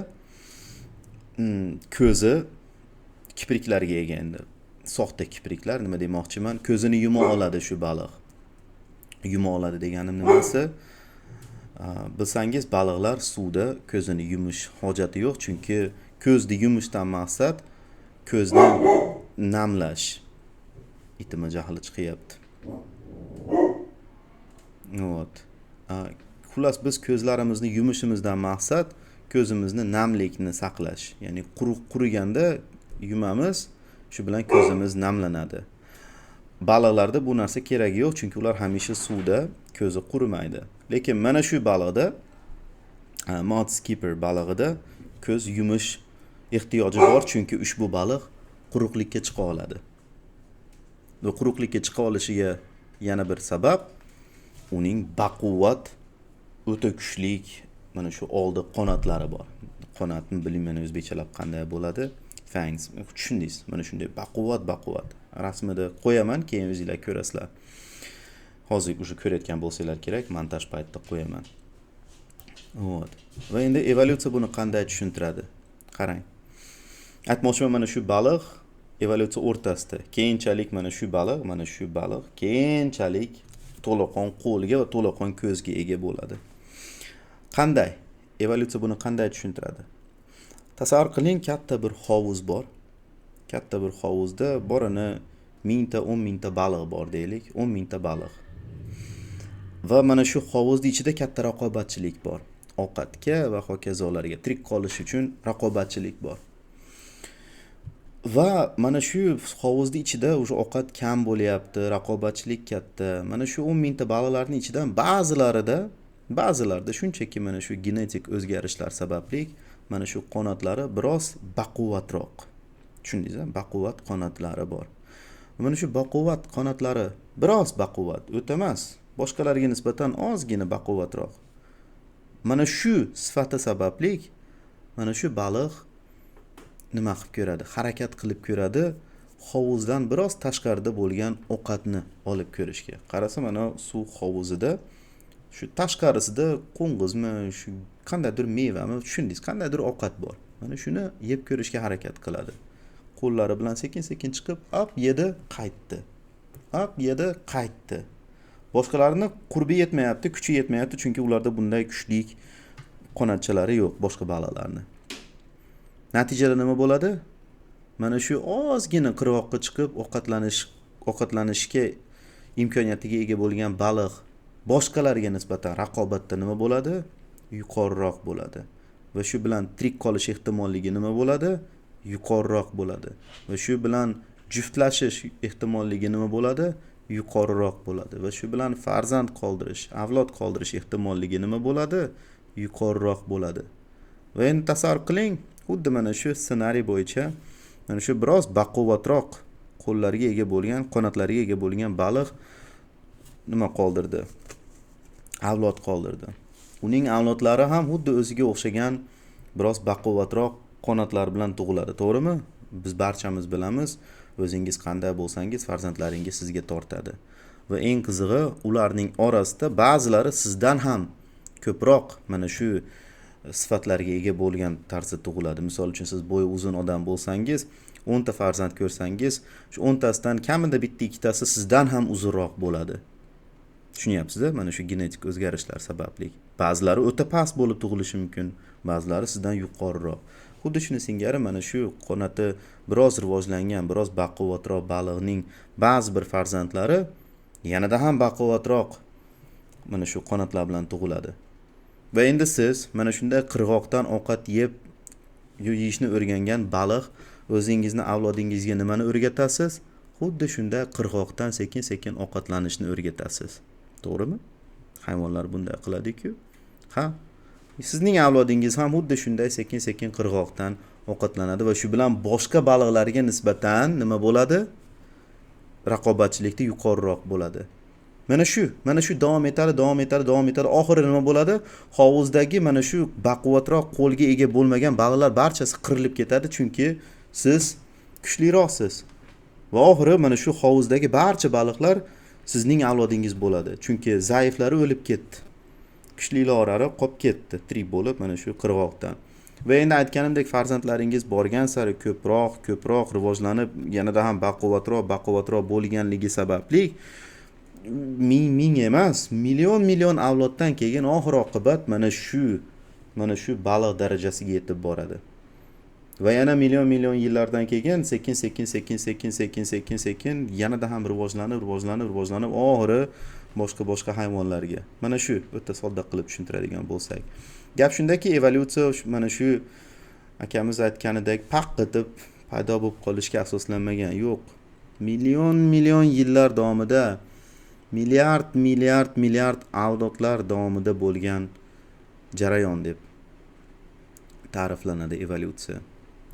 Speaker 1: ko'zi kipriklarga ega endi. Soxta kipriklar, nima demoqchiman? Ko'zini yuma oladi shu baliq. yuma oladi deganim nimasi? Bilsangiz baliqlar suvda ko'zini yumish hojati yo'q, chunki ko'zni yumishdan maqsad ko'zni namlash. Itimni jahli chiqyapti. Вот. Xullas biz ko'zlarimizni yumishimizdan maqsad ko'zimizni namlikni saqlash. Ya'ni quriganda yumamiz, shu bilan ko'zimiz namlanadi. Baliqlarda bu narsa keragi yo'q, chunki ular hamisha suvda, ko'zi qurimaydi. Lekin mana shu baliqda, mud skipper balig'ida ko'z yumish ehtiyoji bor, chunki ushbu baliq quruqlikka chiqa oladi. Va quruqlikka chiqa olishiga yana bir sabab uning baquvvat, o'ta kuchlik mana shu oldi qanotlari bor. Qanotni bilmayman o'zbekchalab qanday bo'ladi. Fangs, tushundingiz? Mana shunday baquvvat. Rasmida qo'yaman, keyin o'zingizlar ko'rasizlar. Hozir o'sha ko'rayotgan bo'lsanglar kerak, montaj paytida qo'yaman. Вот. Va endi evolyutsiya buni qanday tushuntiradi? Qarang. Aytmoqchiman, mana shu baliq evolyutsiya o'rtasida. Keyinchalik mana shu baliq keyinchalik to'laqon qo'lga va to'laqon ko'zga ega bo'ladi. Qanday? Evolyutsiya buni qanday tushuntiradi? Tasavvur qiling, katta bir hovuz bor. Katta bir hovuzda borini 1000 ta, 10 mingta baliq bor deylik, 10 mingta baliq. Va mana shu hovuzning ichida katta raqobatchilik bor. Ovqatga va hokazolarga tirik qolish uchun raqobatchilik bor. Va mana shu hovuzning ichida o'sha ovqat kam bo'lyapti, raqobatchilik katta. Mana shu 10 mingta baliqlarning ichidan ba'zilarida shunchaki mana shu genetik o'zgarishlar sababli mana shu qanotlari biroz baquvvatroq. Tushundingizmi? Baquvvat qanotlari bor. Mana shu baquvvat qanotlari biroz baquvvat, o'ta emas, boshqalarga nisbatan ozgina baquvvatroq. Mana shu sifati sababli mana shu baliq nima qilib ko'radi? Harakat qilib ko'radi, hovuzdan biroz tashqarida bo'lgan ovqatni olib ko'rishga. Qarasa, mana suv hovuzida shu tashqarisida qo'ng'izmi, shu qandaydir mevami, tushundingiz, qandaydir ovqat bor. Mana shuni yeb ko'rishga harakat qiladi. Qo'llari bilan sekin-sekin chiqib, yedi, qaytdi. Boshqalarni qurbi yetmayapti, kuchi yetmayapti, chunki ularda bunday kuchli qanotchalari yo'q boshqa baliqlarni. Natijada nima bo'ladi? Mana shu ozgina qirg'oqqa chiqib ovqatlanishga imkoniyatiga ega bo'lgan baliq boshqalarga nisbatan raqobatda nima bo'ladi? Yuqoriroq bo'ladi. Va shu bilan tirik qolish ehtimolligi nima bo'ladi? Yuqoriroq bo'ladi. Va shu bilan juftlashish ehtimolligi nima bo'ladi? Yuqoriroq bo'ladi. Va shu bilan farzand qoldirish, avlod qoldirish ehtimolligi nima bo'ladi? Yuqoriroq bo'ladi. Va endi tasavvur qiling, xuddi mana shu ssenariy bo'yicha mana shu biroz baquvvatroq qo'llariga ega bo'lgan, qanotlariga ega bo'lgan baliq nima qoldirdi? Avlod qoldirdi. Uning avlodlari ham xuddi o'ziga o'xshagan biroz baquvvatroq qanotlar bilan tug'iladi, to'g'rimi? Biz barchamiz bilamiz, o'zingiz qanday bo'lsangiz, farzandlaringiz sizga tortadi. Va eng qizig'i, ularning orasida ba'zilari sizdan ham ko'proq mana shu sifatlarga ega bo'lgan tarzda tug'iladi. Misol uchun, siz bo'yi uzun odam bo'lsangiz, 10 ta farzand ko'rsangiz, shu 10 tasidan kamida bitta ikkitasi sizdan ham uzunroq bo'ladi. Tushunyapsiz-a? Mana shu genetik o'zgarishlar sababli. Ba'zilari o'ta past bo'lib tug'ilishi mumkin, ba'zilari sizdan yuqoriroq. Xuddi shuni singari mana shu qanoti biroz rivojlangan, biroz baquvvatroq baliqning ba'zi bir farzandlari yanada ham baquvvatroq mana shu qanotlar bilan tug'iladi. Va endi siz mana shunday qirg'oqdan ovqat yeyishni o'rgangan baliq o'zingizni avlodingizga nimani o'rgatasiz? Xuddi shunday qirg'oqdan sekin-sekin ovqatlanishni o'rgatasiz. To'g'rimi? Hayvonlar bunday qiladi-ku. Ha? Sizning avlodingiz ham xuddi shunday sekin-sekin qirg'oqdan ovqatlanadi va shu bilan boshqa baliqlarga nisbatan nima bo'ladi? Raqobatchilikda yuqoriroq bo'ladi. Mana shu davom etadi. Oxiri nima bo'ladi? Hovuzdagi mana shu baquvvatroq qo'lga ega bo'lmagan baliqlar barchasi qirilib ketadi, chunki siz kuchliroqsiz. Va oxiri mana shu hovuzdagi barcha baliqlar sizning avlodingiz bo'ladi, chunki zaiflari o'lib ketdi. Kuchlilari qolib ketdi, tirik bo'lib mana shu qirg'oqdan. Va endi aytganimdek, farzandlaringiz borgan sari ko'proq rivojlanib, yanada ham baquvvatroq bo'lganligi sababli ming emas, million avloddan keyin oxir oqibat mana shu baliq darajasiga yetib boradi. Va yana million yillardan keyin sekin yanada ham rivojlanib oxiri boshqa hayvonlarga. Mana shu o'ta sodda qilib tushuntiradigan bo'lsak. Gap shundaki, evolyutsiya mana shu akamiz aytganidek paqqitib paydo bo'lib qolishga asoslanmagan. Yo'q. Million yillar davomida milliard avlodlar davomida bo'lgan jarayon deb ta'riflanadi evolyutsiya.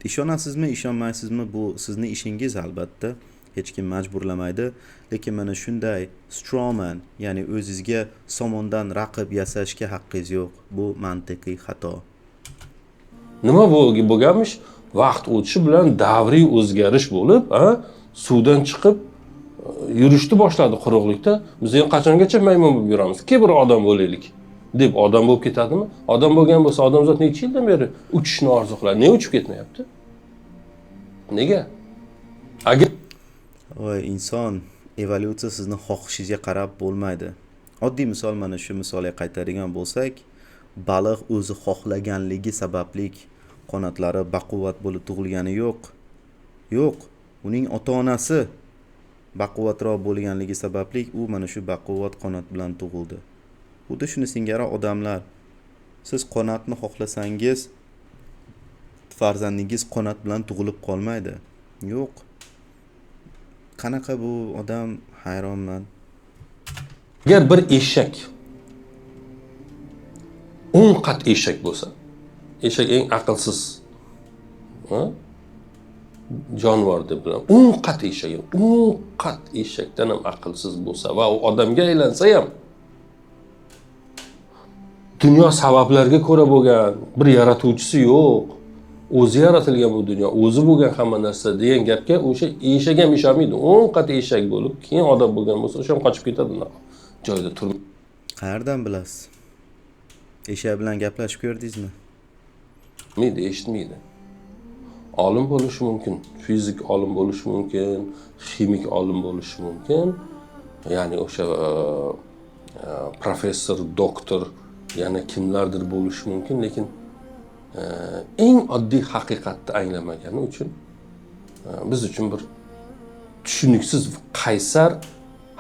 Speaker 1: Ishonasizmi, ishonmaysizmi, bu sizning ishingiz albatta. Hech kim majburlamaydi, lekin mana shunday strawman, ya'ni o'zingizga somondan raqib yasashga haqqingiz yo'q. Bu mantiqiy xato.
Speaker 2: Nima bo'lganmish? Vaqt o'tishi bilan davriy o'zgarish bo'lib, suvdan chiqib yurishni boshladi quruqlikda. Biz endi qachongacha maymun bo'lib yuramiz? Kim bir odam bo'laylik deb odam bo'lib ketadimi? Odam bo'lgan bo'lsa, odamzod necha yildan beri uchishni orzu qiladi. Nega uchib ketmayapti? Nega? Agar
Speaker 1: inson evolyutsiya sizni xohishingizga qarab bo'lmaydi. Oddiy misol, mana shu misolga qaytadigan bo'lsak, baliq o'zi xohlaganligi sababli qanotlari baquvvat bo'lib tug'ilgani yo'q. Uning ota-onasi baquvvatroq bo'lganligi sababli u mana shu baquvvat qanot bilan tug'ildi. Xuddi shuni singari odamlar. Siz qanotni xohlasangiz, farzandingiz qanot bilan tug'ilib qolmaydi. Yo'q. Qanaqa bu odam, hayronman.
Speaker 2: Agar bir eshak 10 qat eshak bo'lsa, eshak eng aqlsiz jonivor deb bilan 10 qat eshakdan ham aqlsiz bo'lsa va u odamga aylansa ham dunyo sabablarga ko'ra bo'lgan, bir yaratuvchisi yo'q. O'zi yaratilgan bu dunyo, o'zi bo'lgan hamma narsa degan gapga o'sha eshak ham ishonmaydi. 10 qat eshak bo'lib, keyin odam bo'lgan bo'lsa, o'sha ham qochib ketadi unaqa. Joyida turib.
Speaker 1: Qayerdan bilasiz? Eshak bilan gaplashib ko'rdingizmi?
Speaker 2: Eshitmaydi. Olim bo'lishi mumkin, fizik olim bo'lishi mumkin, ximik olim bo'lishi mumkin. Ya'ni o'sha professor, doktor, yana kimlardir bo'lishi mumkin, lekin eng oddiy haqiqatni anglamagani uchun biz uchun bir tushuniksiz qaysar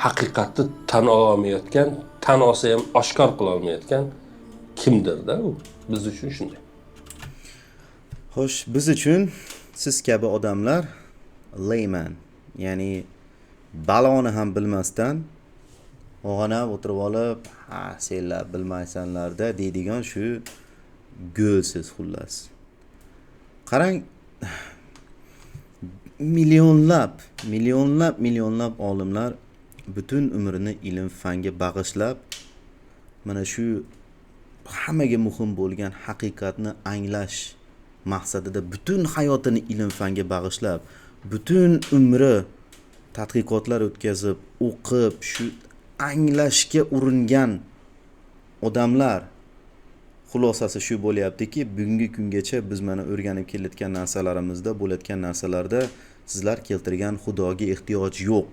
Speaker 2: haqiqatni tan olmayotgan, tan olsa ham oshkor qila olmayotgan kimdir-da u. Biz uchun shunday.
Speaker 1: Xo'sh, biz uchun siz kabi odamlar layman, ya'ni baloni ham bilmasdan og'anab o'tirib olib, senlar bilmaysanlar-da deydigan shu go'lsiz xullas. Qarang, millionlab olimlar butun umrini ilm fanga bag'ishlab, mana shu hammaga muhim bo'lgan haqiqatni anglash maqsadida butun hayotini ilm fanga bag'ishlab, butun umri tadqiqotlar o'tkazib, o'qib, shu anglashga uringan odamlar xulosasi shu bo'lyaptiki, bugungi kungacha biz mana o'rganib kelayotgan narsalarimizda, bo'layotgan narsalarda sizlar keltirgan xudoga ehtiyoj yo'q.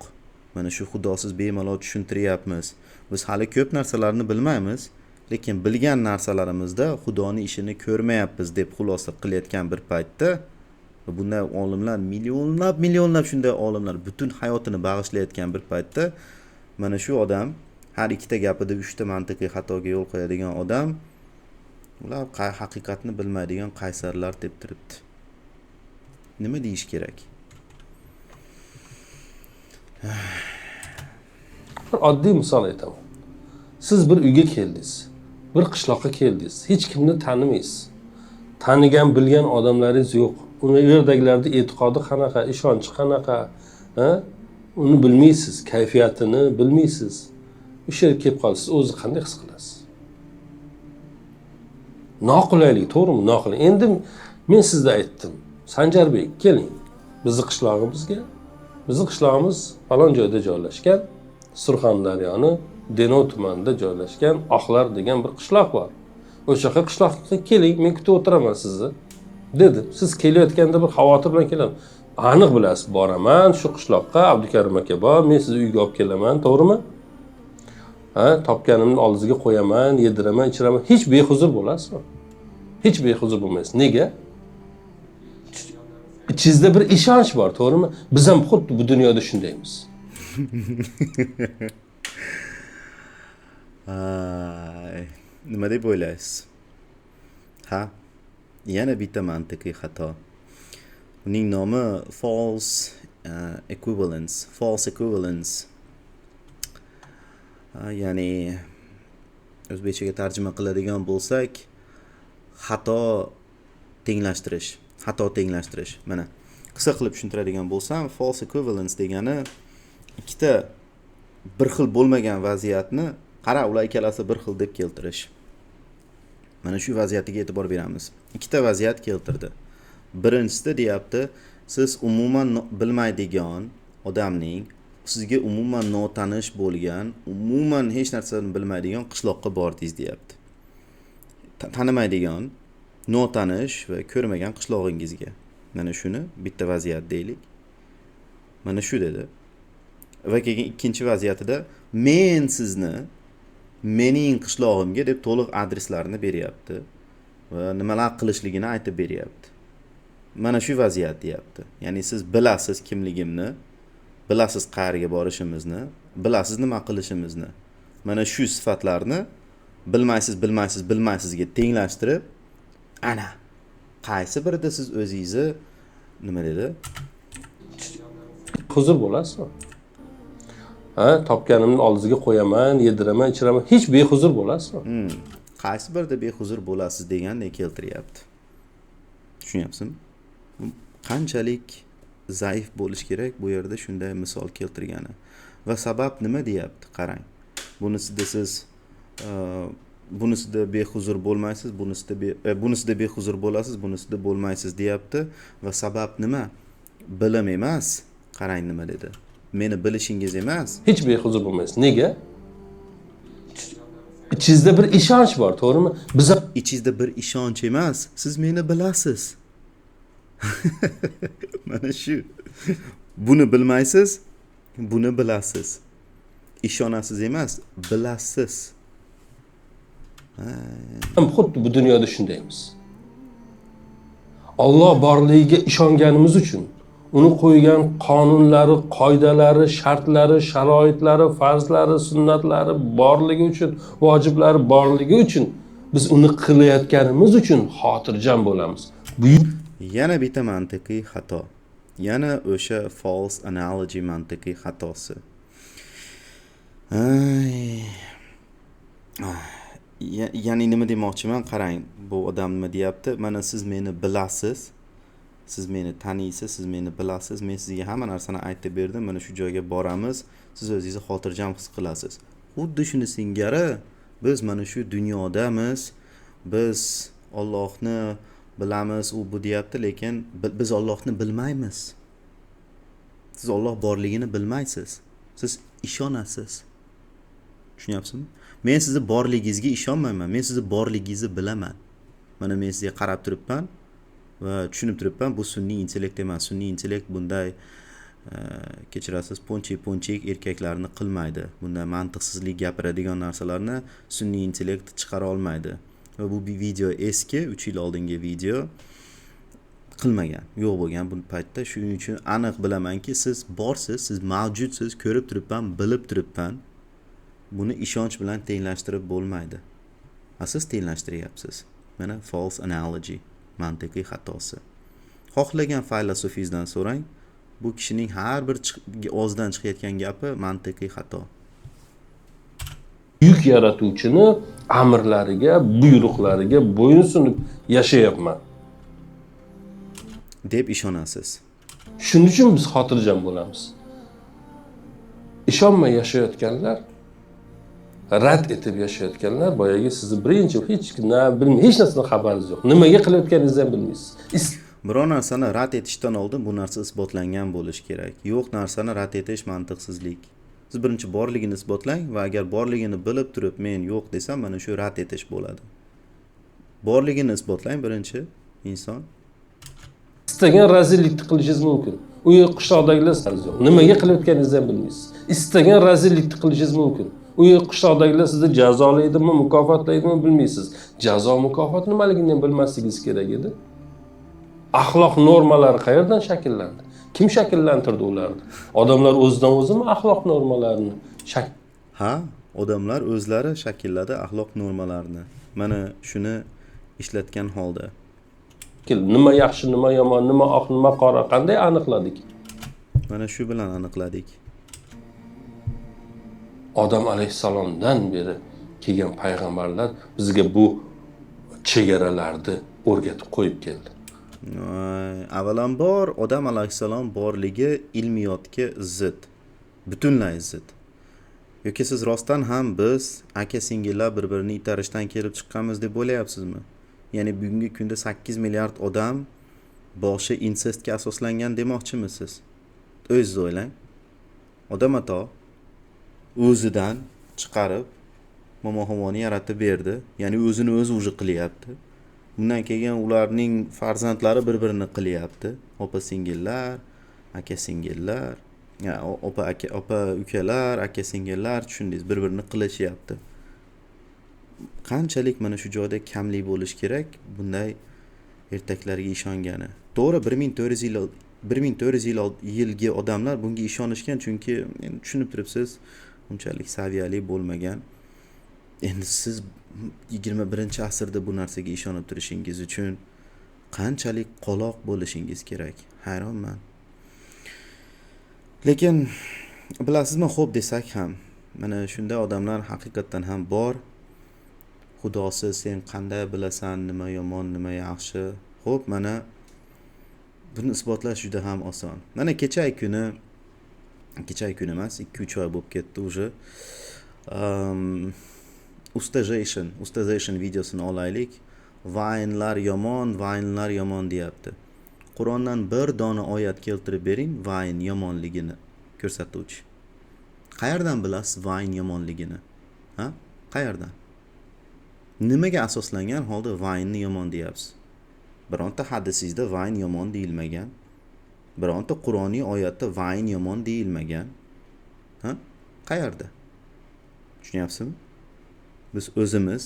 Speaker 1: Mana shu xudosiz bemalol tushuntiryapmiz. Biz hali ko'p narsalarni bilmaymiz, lekin bilgan narsalarimizda xudoni ishini ko'rmayapmiz deb xulosa qilayotgan bir paytda, bunday olimlar millionlab shunday olimlar butun hayotini bag'ishlayotgan bir paytda, mana shu odam har ikkita gapida 3 ta mantiqiy xatoga yo'l qo'yadigan odam, ular haqiqatni bilmaydigan qaysarlar deb turibdi. Nima deyish kerak?
Speaker 2: Oddiy misol aytaman. Siz bir uyga keldingiz, bir qishloqqa keldingiz, hech kimni tanimaysiz. Tanigan, bilgan odamlaringiz yo'q. Uni yerdagilarda e'tiqodi qanaqa, ishonchi qanaqa, uni bilmaysiz, kayfiyatini bilmaysiz. O'sha yerga kelib qolsiz, o'zingizni qanday his qilasiz? Noqulaylik, to'g'rimi? Noqulaylik. Endi men sizga aytdim. Sanjarbek, keling. Bizning qishlog'imizga. Bizning qishlog'imiz falon joyda joylashgan, Surxondaryoning Denov tumanida joylashgan Oqlar degan bir qishloq bor. O'sha qishloqqa keling, men kutib o'tiraman sizni, dedim. Siz kelayotganda bir xavotir bilan kelasiz. Aniq bilasiz, boraman shu qishloqqa, Abdukarim aka bor, men sizni uyga olib kelaman, to'g'rimi? Ha, topganimni oldingizga qo'yaman, yediraman, ichiraman. Hech behuzur bo'lasizmi? Hech behuzur bo'lmaysiz. Nega? İchingizda bir ishonch bor, to'g'rimi? Biz ham xuddi bu dunyoda shundaymiz.
Speaker 1: Ay, nima deb o'ylaysiz? Ha, yana bitta mantiqiy xato. Uning nomi false equivalence. False equivalence. Ya'ni o'zbekchaga tarjima qiladigan bo'lsak, xato tenglashtirish. Xato tenglashtirish. Mana qisqa qilib tushuntiradigan bo'lsam, false equivalence degani ikkita bir xil bo'lmagan vaziyatni qara, ular ikkalasi bir xil deb keltirish. Mana shu vaziyatiga e'tibor beramiz. Ikkita vaziyat keltirdi. Birinchisida deyapti, siz umuman bilmaydigan odamning sizga umuman notanish bo'lgan, umuman hech narsani bilmaydigan qishloqqa bordingiz deyapti. Tanimaydigan, notanish va ko'rmagan qishlog'ingizga. Mana shuni bitta vaziyat deylik. Mana shu dedi. Va keyin ikkinchi vaziyatida men sizni mening qishlog'imga deb to'liq adreslarini beryapti va nimalar qilishligini aytib beryapti. Mana shu vaziyat deyapti. Ya'ni siz bilasiz kimligimni, bilasiz qayerga borishimizni, bilasiz nima qilishimizni. Mana shu sifatlarni bilmaysizga tenglashtirib, ana qaysi birida siz o'zingizni nima dedi?
Speaker 2: Huzur bo'lasizmi? Ha, topganimni oldingizga qo'yaman, yediraman, ichiraman. Hech behuzur bo'lasizmi?
Speaker 1: Qaysi birida behuzur bo'lasiz degandek keltiryapti. Tushunyapsizmi? Qanchalik zaif bo'lish kerak bu yerda shunday misol keltirgani. Va sabab nima deyapti? Qarang. Bunisida siz bunisida behuzur bo'lmaysiz, bunisida behuzur bo'lasiz, bunisida bo'lmaysiz deyapti va sabab nima? Bilim emas. Qarang nima dedi. Meni bilishingiz emas.
Speaker 2: Hech behuzur bo'lmaysiz. Nega? İchingizda bir ishonch bor, to'g'rimi? Biz ham
Speaker 1: ichingizda bir ishonch emas, siz meni bilasiz. Mana shu. Buni bilmaysiz, buni bilasiz. Ishonasiz emas, bilasiz.
Speaker 2: ham xuddi bu dunyoda shundaymiz. Alloh borligiga ishonganimiz uchun uni qo'ygan qonunlari, qoidalari, shartlari, sharoitlari, farzlari, sunnatlari borligi uchun, vojiblari borligi uchun biz uni qilayotganimiz uchun xotirjam bo'lamiz. Bu
Speaker 1: yana bitta mantiqiy xato. Yana o'sha false analogy mantiqiy xatosi. Ya'ni nima demoqchiman? Qarang, bu odam nima deyapti? Mana siz meni bilasiz. Siz meni taniysiz, siz meni bilasiz. Men sizga hamma narsani aytib berdim. Mana shu joyga boramiz. Siz o'zingizni xotirjam his qilasiz. Xuddi shuni singari biz mana shu dunyodamiz. Biz Allohni bilamiz, u bu deyapti, lekin biz Allohni bilmaymiz. Siz Alloh borligini bilmaysiz. Siz ishonasiz. Tushunyapsizmi? Men sizni borligingizga ishonmayman. Men sizni borligingizni bilaman. Mana men sizga qarab turibman va tushunib turibman, bu sun'iy intellekt emas. Sun'iy intellekt bunday kechirasiz, ponchik erkaklarni qilmaydi. Bunday mantiqsizlik gapiradigan narsalarni sun'iy intellekt chiqara olmaydi. Va bu bir video eski, 3 yil oldingi video. Qilmagan, yo'q bo'lgan bu paytda. Shuning uchun aniq bilamanki, siz borsiz, siz mavjudsiz, ko'rib turibman, bilib turibman. Buni ishonch bilan tenglashtirib bo'lmaydi. Siz tenglashtiryapsiz. Mana false analogy, mantiqiy xatosi. Xohlagan filosofingizdan so'rang, bu kishining har bir og'zidan chiqayotgan gapi mantiqiy xato.
Speaker 2: Buyuk yaratuvchini amrlariga, buyruqlariga bo'yinsunib yashayapman
Speaker 1: deb ishonasiz.
Speaker 2: Shuning uchun biz xotirjam bo'lamiz. Ishonmay yashayotganlar, rad etib yashayotganlar boyagi sizni birinchi hech narsadan xabaringiz yo'q. Nimaga qilayotganingizni ham bilmaysiz.
Speaker 1: Biror narsani rad etishdan oldin bu narsa isbotlangan bo'lishi kerak. Yo'q narsani rad etish mantiqsizlik. Siz birinchi borligini isbotlang va agar borligini bilib turib men yo'q desam, mana shu rad etish bo'ladi. Borligini isbotlang birinchi inson.
Speaker 2: Istagan razillikni qilishingiz mumkin. U qishloqdagilar siz yo'q. Nimaga qilayotganingizni ham bilmaysiz. Istagan razillikni qilishingiz mumkin. U U qishloqdagilar sizni jazolaydimi, mukofotlaydimi bilmaysiz. Jazo mukofot nimaligini ham bilmasligingiz kerak edi. Axloq normalari qayerdan shakllandi? Kim shakllantirdi ularni? Odamlar o'zidan o'zimi axloq normalarini
Speaker 1: Ha, odamlar o'zlari shaklladi axloq normalarini. Mana shuni ishlatgan holda.
Speaker 2: nima yaxshi, nima yomon, nima oq, nima qora qanday aniqladik?
Speaker 1: Mana shu bilan aniqladik.
Speaker 2: Odam alayhissalomdan beri kelgan payg'ambarlar bizga bu chegaralarni o'rgatib qo'yib keldi.
Speaker 1: Avvalambor odam alayhissalom borligi ilmiyotga zid. Butunlay zid. Yoki siz rostdan ham biz aka-singillar bir-birini itarishdan kelib chiqqanmiz deb o'ylayapsizmi? Ya'ni bugungi kunda 8 milliard odam boshi insestga asoslangan demoqchimisiz? O'zingiz o'ylang. Odam ato o'zidan chiqarib momohamoni yaratib berdi. Ya'ni o'zini o'zi uji qilyapti. Bundan keyin ularning farzandlari bir-birini qilyapti. Opa-singillar, aka-singillar, opa ukalar, aka-singillar tushundingiz, bir-birini qilishyapti. Qanchalik mana shu joyda kamlik bo'lish kerak bunday ertaklarga ishongani. To'g'ri 1400 yilgi odamlar bunga ishonishgan, chunki tushunib turibsiz, unchalik saviyali bo'lmagan. Endi siz 21-asrda bu narsaga ishonib turishingiz uchun qanchalik qoloq bo'lishingiz kerak. Hayronman. Lekin bilasizmi, xo'p desak ham, mana shunda odamlar haqiqatan ham bor. Xudosi sen qanday bilasan nima yomon, nima yaxshi? Xo'p, mana buni isbotlash juda ham oson. Mana kecha kuni emas, 2-3 oy bo'lib ketdi уже. Ustazation videosini olaylik. Vaynlar yomon deyapti. Qur'ondan bir dona oyat keltirib bering vayn yomonligini ko'rsatuvchi. Qayerdan bilasiz vayn yomonligini? Ha? Qayerdan? Nimaga asoslangan holda vaynni yomon deyapsiz? Bironta hadisingizda vayn yomon deyilmagan. Bironta Qur'oniy oyatda vayn yomon deyilmagan. Ha? Qayerda? Tushunyapsizmi? Biz o'zimiz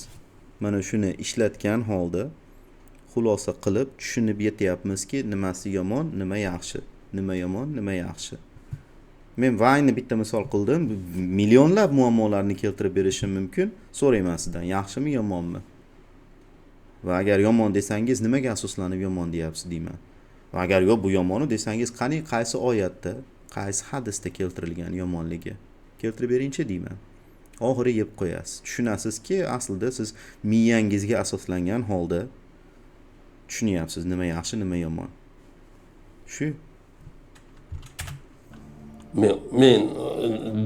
Speaker 1: mana shuni ishlatgan holda xulosa qilib tushunib yetyapmizki, nimasi yomon, nima yaxshi, nima yomon, nima yaxshi. Men vaynni bitta misol qildim, millionlab muammolarni keltirib berishim mumkin. So'rayman sizdan, yaxshimi, yomonmi? Va agar yomon desangiz, nimaga asoslanib yomon deyapsiz deyman. Va agar yo'q bu yomoni desangiz, qaysi oyatda, qaysi hadisda keltirilgan yomonligi? Keltirib beringchi deyman. Oxiri yeb qo'yasiz. Tushunasizki, aslida siz miyangizga asoslangan holda tushunyapsiz nima yaxshi, nima yomon. Shu.
Speaker 2: Men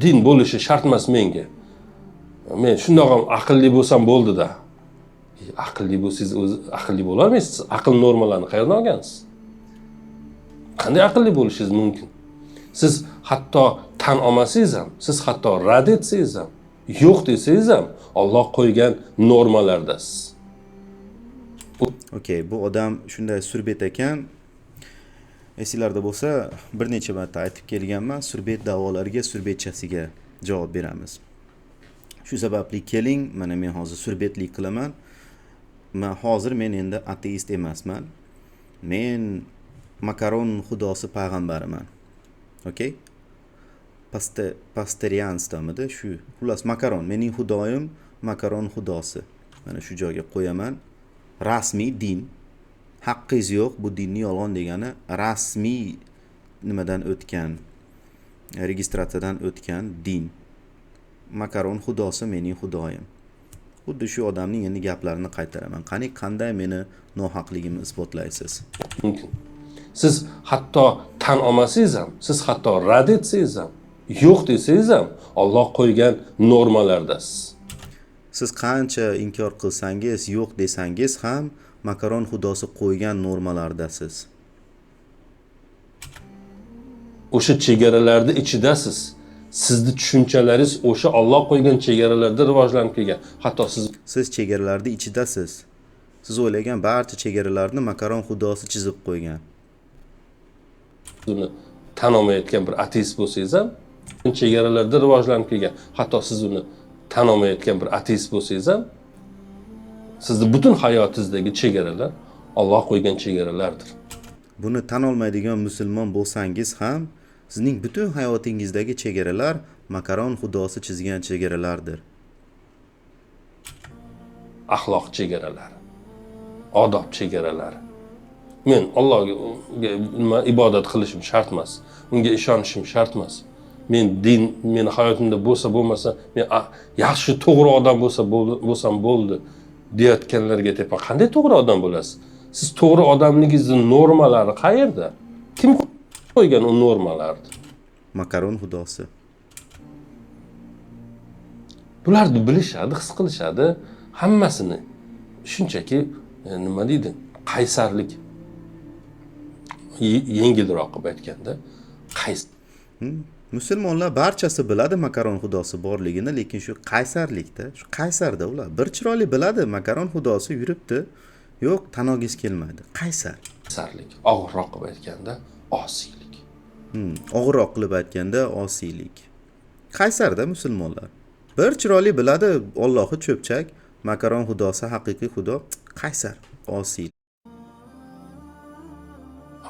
Speaker 2: din bo'lishi shart emas menga. Men shundoq ham aqlli bo'lsam bo'ldi-da. Aqlli bo'lsangiz o'zi aqlli bo'la olmaysiz. Aql normalarini qayerdan olgansiz? Qanday aqlli bo'lishingiz mumkin? Siz hatto tan olmasangiz ham, siz hatto rad etsangiz ham, yo'q desangiz ham Alloh qo'ygan normalardasiz.
Speaker 1: Okey, bu odam shunday surbet ekan. Esinglarda bo'lsa, bir necha marta aytib kelganman, surbet da'volariga surbetchasiga javob beramiz. Shu sababli keling, mana men hozir surbetlik qilaman. Men endi ateist emasman. Men makaron xudosi payg'ambariman. Okey? Pasterianstamidi shu. Xullas makaron, mening xudoyim makaron xudosi. Mana shu joyga qo'yaman. Rasmiy din. Haqqingiz yo'q, bu dinni yolg'on degani rasmiy nimadan o'tgan, registratsiyadan o'tgan din. Makaron xudosi mening xudoyim. Xuddi shu odamning endi gaplarini qaytaraman. Qanday meni nohaqligimni isbotlaysiz?
Speaker 2: Mumkin. Siz hatto tan olmasangiz ham, siz hatto rad etsangiz ham, yo'q desangiz ham Alloh qo'ygan normalardasiz.
Speaker 1: Siz qancha inkor qilsangiz, yo'q desangiz ham makaron xudosi qo'ygan normalardasiz.
Speaker 2: O'sha chegaralarda ichidasiz. Sizni tushunchalaringiz o'sha Alloh qo'ygan chegaralarda rivojlanib kelgan. Hatto
Speaker 1: siz chegaralarda ichidasiz. Siz o'ylagan barcha chegaralarni makaron xudosi chizib qo'ygan.
Speaker 2: Buni tan olmayotgan bir ateist bo'lsangiz ham, chegaralarda rivojlanib kelgan. Hatto siz uni tan olmayotgan bir ateist bo'lsangiz ham, sizni butun hayotingizdagi chegaralar Alloh qo'ygan chegaralardir.
Speaker 1: Buni tan olmaydigan musulmon bo'lsangiz ham, sizning butun hayotingizdagi chegaralar makaron xudosi chizgan chegaralardir.
Speaker 2: Axloq chegaralari, odob chegaralari. Men Allohga ibodat qilishim shart emas, unga ishonishim shart emas. Men din meni hayotimda bo'lsa bo'lmasa, men yaxshi to'g'ri odam bo'lsam bo'ldi deyotganlarga tepa qanday to'g'ri odam bo'lasiz? Siz to'g'ri odamligingizning normalari qayerda? Kim qo'ygan u normalarni?
Speaker 1: Makaron xudosi.
Speaker 2: Bularni bilishadi, his qilishadi, hammasini. Shunchaki nima deydi? Qaysarlik. Yengilroq qilib aytganda,
Speaker 1: Musulmonlar barchasi biladi makaron xudosi borligini, lekin shu qaysarlikda, shu qaysarda ular bir chiroyli biladi makaron xudosi yuribdi. Yo'q, tan olgisi kelmaydi.
Speaker 2: qaysarlik, og'irroq qilib aytganda, osiylik.
Speaker 1: Og'irroq qilib aytganda osiylik. Qaysarda musulmonlar. Bir chiroyli biladi Allohi cho'pchak, makaron xudosi haqiqiy xudo, qaysar, osiylik.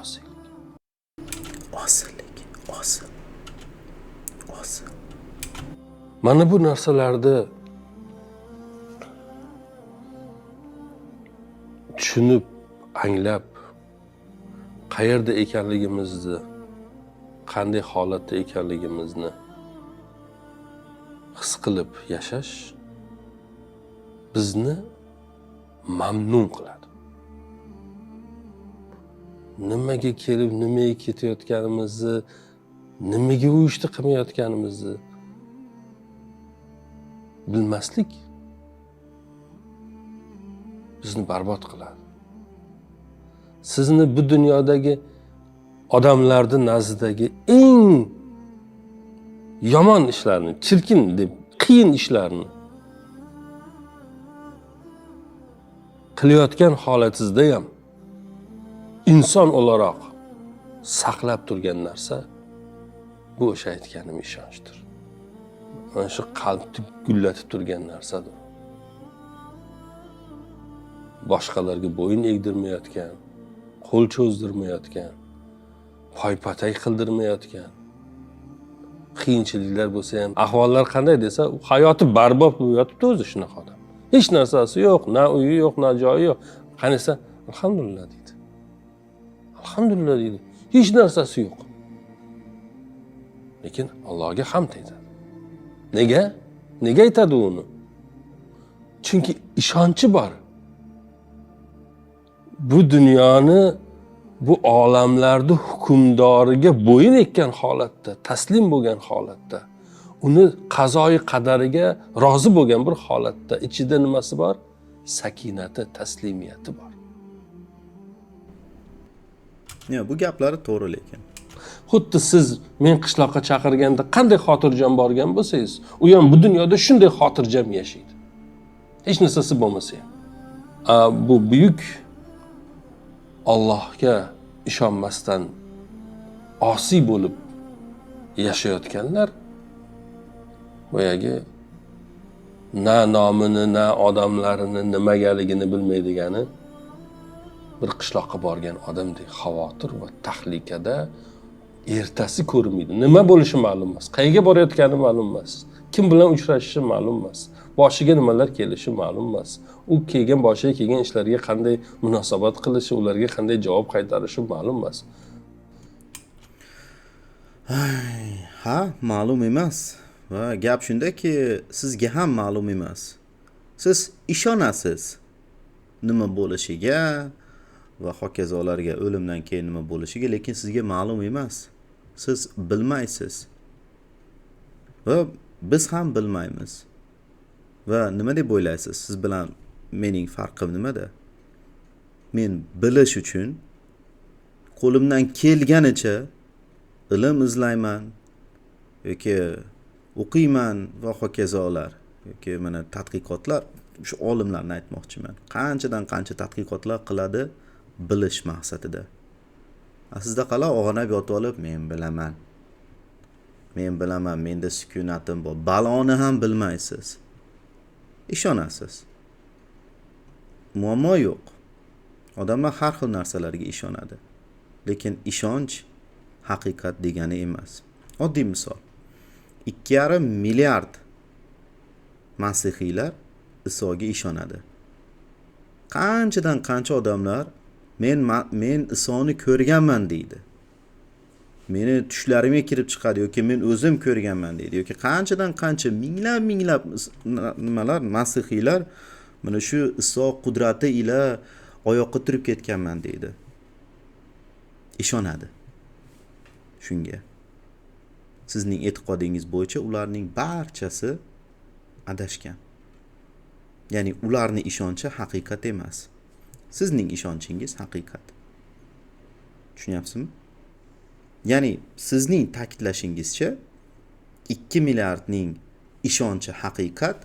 Speaker 2: Osiylik.
Speaker 1: Osillik, osil. Osil.
Speaker 2: Mana bu narsalarni tushunib, anglab, qayerda ekanligimizni, qanday holatda ekanligimizni his qilib yashash bizni mamnun qiladi. Nimaga kelib, nimaga ketayotganimizni, nimaga u ishni qilmayotganimizni bilmaslik bizni barbod qiladi. Sizni bu dunyodagi odamlarning nazdidagi eng yomon ishlarni, chirkin deb qiyin ishlarni qilayotgan holatingizda ham inson o'laroq saqlab turgan narsa bu o'sha aytganim ishonchdir. Mana shu qalbni gullatib turgan narsadir. Boshqalarga bo'yin egdirmayotgan, qo'l cho'zdirmayotgan, poypatay qildirmayotgan, qiyinchiliklar bo'lsa ham, ahvollar qanday desa, hayoti barbod bo'lib yotibdi o'zi shunaqa odam. Hech narsasi yo'q, na uyi yo'q, na joyi yo'q. Qanisa, alhamdulillah deydi. Alhamdulillah deydi. Hech narsasi yo'q. Lekin Allohga hamd aytadi. Nega? Nega aytadi uni? Chunki ishonchi bor. Bu dunyoni, bu olamlarni hukmdoriga bo'yin ekkan holatda, taslim bo'lgan holatda, uni qazoyi qadariga rozi bo'lgan bir holatda ichida nimasi bor? Sakinati, taslimiyati bor.
Speaker 1: Ya, bu gaplari to'g'ri lekin.
Speaker 2: Xuddi siz men qishloqqa chaqirganda qanday xotirjam borgan bo'lsangiz, u ham bu dunyoda shunday xotirjam yashaydi. Hech narsasi bo'lmasa ham. Bu buyuk Allohga ishonmasdan osiy bo'lib yashayotganlar boyagi na nomini, na odamlarini, nimagaligini bilmaydigani bir qishloqqa borgan odamdek xavotir va tahlikada ertasi ko'rmaydi. Nima bo'lishi ma'lum emas, qayerga borayotgani ma'lum emas, kim bilan uchrashishi ma'lum emas, boshiga nimalar kelishi ma'lum emas. U boshiga kelgan ishlarga qanday munosabat qilishi, ularga qanday javob qaytarishi ma'lum emas.
Speaker 1: Ha, ma'lum emas. Va gap shundaki, sizga ham ma'lum emas. Siz ishonasiz nima bo'lishiga va hokazolarga, o'limdan keyin nima bo'lishiga, lekin sizga ma'lum emas. Siz bilmaysiz. Va biz ham bilmaymiz. Va nima deb o'ylaysiz? Siz bilan mening farqim nimada? Men bilish uchun qo'limdan kelganicha ilm izlayman yoki o'qiyman va hokazolar yoki mana tadqiqotlar, shu olimlarni aytmoqchiman. Qanchadan qancha tadqiqotlar qiladi bilish maqsadida. Sizda qala og'anab yotib olib, men bilaman. Men bilaman, menda sukunatim bor. Baloni ham bilmaysiz. ishonasiz. Muammo yo'q. Odamlar har xil narsalarga ishonadi. Lekin ishonch haqiqat degani emas. Oddiy misol. 2,5 milliard masihiylar Isoga ishonadi. Qanchadan qancha odamlar men Isoni ko'rganman deydi. Meni tushlarimga kirib chiqadi yoki men o'zim ko'rganman deydi yoki qanchadan qancha minglab nimalar masihiylar mana shu Iso qudrati ila oyoqqa turib ketganman deydi. Ishonadi. Shunga. Sizning e'tiqodingiz bo'yicha ularning barchasi adashgan. Ya'ni ularning ishonchi haqiqat emas. Sizning ishonchingiz haqiqat. Tushunyapsizmi? Ya'ni sizning ta'kidlashingizcha 2 milliardning ishonchi haqiqat,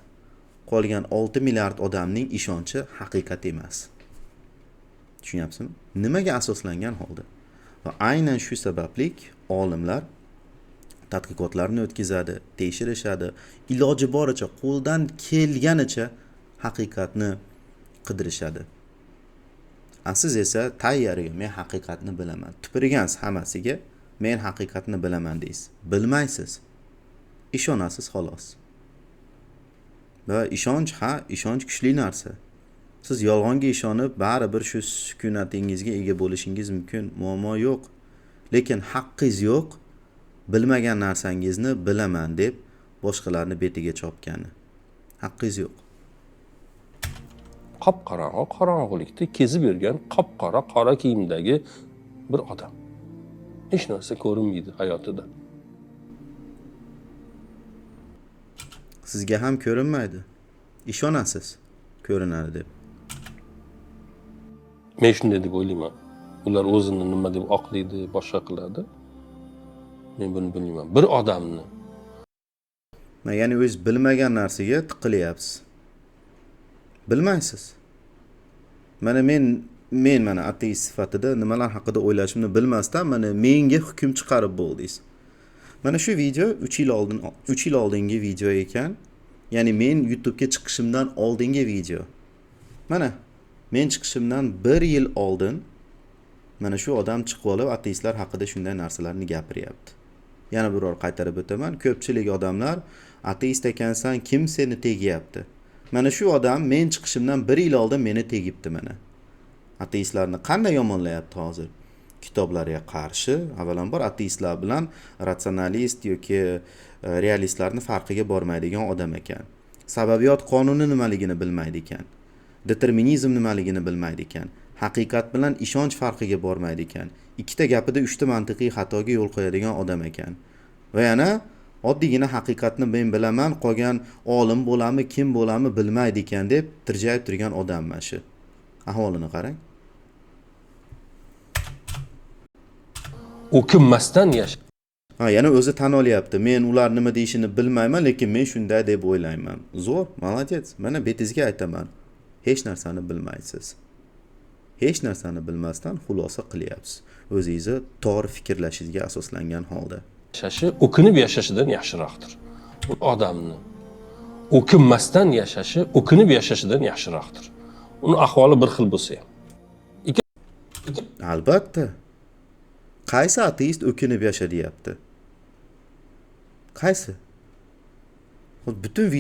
Speaker 1: qolgan 6 milliard odamning ishonchi haqiqat emas. Tushunyapsizmi? Nimaga asoslangan holda? Va aynan shu sababli olimlar tadqiqotlarni o'tkazadi, tekshirishadi, iloji boricha qo'ldan kelganicha haqiqatni qidirishadi. Siz esa tayyorga men haqiqatni bilaman. Tupurgansiz hammasiga men haqiqatni bilaman deysiz. Bilmaysiz. Ishonasiz xolos. Va ishonch kuchli narsa. Siz yolg'onga ishonib, baribir shu sukunatingizga ega bo'lishingiz mumkin, muammo yo'q. Lekin haqqingiz yo'q. Bilmagan narsangizni bilaman deb boshqalarni betiga chopgani. Haqqingiz yo'q.
Speaker 2: Qorong'ilikda kezib yurgan qora kiyimdagi bir odam. Hech narsa ko'rinmaydi hayotida.
Speaker 1: Sizga ham ko'rinmaydi. Ishonasiz, ko'rinadi deb.
Speaker 2: Men shunday deb o'ylayman. Ular o'zini nima deb oqlaydi, boshqa qiladi. Men buni bilmayman. Bir odamni
Speaker 1: ya'ni o'z bilmagan narsaga tiqilyapsiz. Bilmaysiz. Men mana ateist sifatida nimalar haqida o'ylashimni bilmasdan menga hukm chiqarib bo'ldingiz. Mana shu video 3 yil oldingi video ekan. Ya'ni men YouTube ga chiqishimdan oldingi video. Mana men chiqishimdan 1 yil oldin mana shu odam chiqib olib ateistlar haqida shunday narsalarni gapiryapti. Yana biror qaytarib o'taman. Ko'pchilik odamlar ateist ekansan, kim seni tegyapti? Mana shu odam men chiqishimdan 1 yil oldin meni tegibdi mana. Ateistlarni qanday yomonlayapti hozir? Kitoblarga qarshi, avvalambor ateistlar bilan ratsionalist yoki realistlarni farqiga bormaydigan odam ekan. Sababiyot qonuni nimaligini bilmaydi ekan. Determinizm nimaligini bilmaydi ekan. Haqiqat bilan ishonch farqiga bormaydi ekan. Ikkita gapida 3 ta mantiqiy xatoga yo'l qo'yadigan odam ekan. Va yana oddiygina haqiqatni men bilaman, qolgan olim bo'lami, kim bo'lami bilmaydi ekan deb tirjayib turgan odamman shu. Ahvolini qarang.
Speaker 2: o'kinmasdan yasha.
Speaker 1: Yana o'zi tan olyapti. Men ular nima deyishini bilmayman, lekin men shunday deb o'ylayman. Zo'r, молодец. Mana betizga aytaman. Hech narsani bilmaysiz. Hech narsani bilmasdan xulosa qilyapsiz. O'zingizni tor fikrlashingizga asoslangan holda.
Speaker 2: Yashashi o'kinib yashashidan yaxshiroqdir. Bu odamni o'kinmasdan yashashi o'kinib yashashidan yaxshiroqdir. Uni ahvoli bir xil bo'lsa ham.
Speaker 1: Albatta. Qaysi ateist o'kinib yasha deyapti? Qaysi? Butun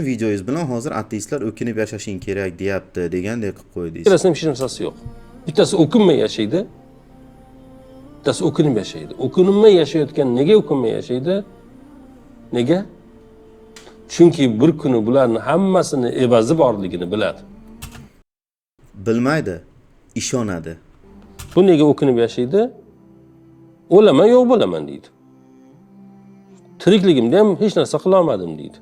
Speaker 1: videoyingiz bilan hozir ateistlar o'kinib yashashing kerak deyapti degandek qilib qo'ydingiz.
Speaker 2: Ikkalasining hech narsasi yo'q. Bittasi o'kinmay yashaydi. Bittasi o'kinib yashaydi. O'kinmay yashayotgan nega o'kinmay yashaydi? Nega? Chunki bir kuni bularning hammasini evazi borligini biladi.
Speaker 1: Bilmaydi, ishonadi.
Speaker 2: Bu nega o'kinib yashaydi? O'laman, yo'q bo'laman deydi. Tirikligimda ham hech narsa qila olmadim deydi.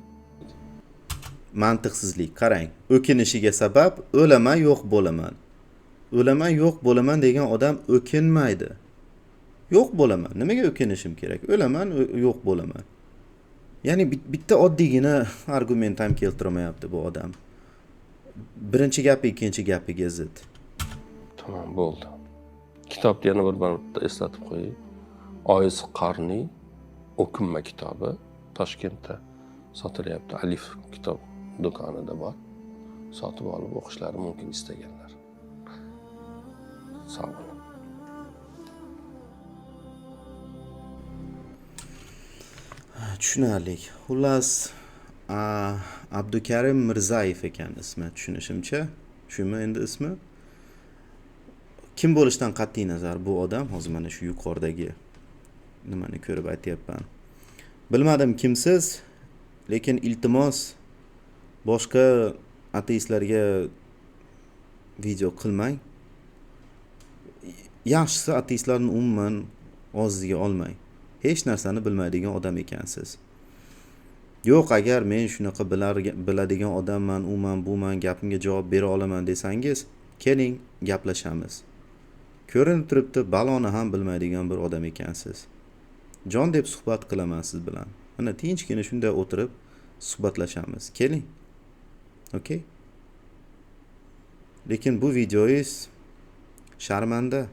Speaker 1: Mantiqsizlik, qarang. O'kinishiga sabab o'laman, yo'q bo'laman. O'laman, yo'q bo'laman degan odam o'kinmaydi. Yo'q bo'laman. Nimaga o'kinishim kerak? O'laman, yo'q bo'laman. Ya'ni bitta oddiygina argument ham keltirmayapti bu odam. Birinchi gapi ikkinchi gapiga zid.
Speaker 2: Tamam, bo'ldi. Kitobni yana bir marta eslatib qo'ying. Oyiz Qarniy O'kinma kitobi Toshkentda sotilyapti. Alif kitob do'konida bor. Sotib olib o'qishlari mumkin istaganlar. Sog' bo'ling.
Speaker 1: Tushunarli. Xullas, Abdukarim Mirzayev ekan ismi, tushunishimcha. Shumi endi ismi? Kim bo'lishidan qat'iy nazar bu odam, hozir mana shu yuqoridagi nimani ko'rib aytyapman. Bilmadim kimsiz, lekin iltimos boshqa ateistlarga video qilmang. Yaxshisi ateistlarni umuman og'ziga olmang. Hech narsani bilmaydigan odam ekansiz. Yo'q, agar men shunaqa biladigan odamman, uman, buman, gapimga javob bera olaman desangiz, keling, gaplashamiz. Ko'rinib turibdi, baloni ham bilmaydigan bir odam ekansiz. Jon deb suhbat qilaman siz bilan. Mana tinchgina shunday o'tirib suhbatlashamiz. Keling. Okay? Lekin bu videoyingiz sharmanda.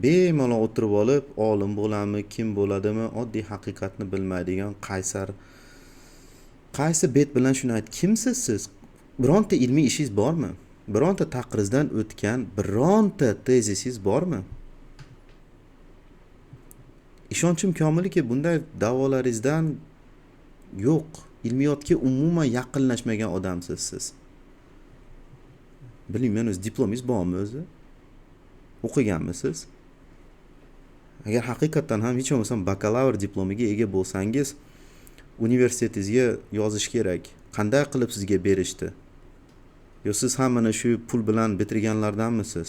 Speaker 1: Bemalol o'tirib olib, olim bo'ladimi, kim bo'ladimi, oddiy haqiqatni bilmaydigan qaysar. Qaysi bet bilan shuni ayt? Kimsiz siz? Bironta ilmiy ishingiz bormi? Bironta taqrizdan o'tgan bironta tezisingiz bormi? Ishonchim komilki, bunday da'volaringizdan yo'q. Ilmiyotga umuman yaqinlashmagan odamsiz siz. Bilmayman, o'z diplomingiz bormi o'zi? O'qiganmisiz? Agar haqiqatan ham hech bo'lmasa bakalavr diplomiga ega bo'lsangiz, universitetingizga yozish kerak. Qanday qilib sizga berishdi? Yo siz ham mana shu pul bilan bitirganlardanmisiz?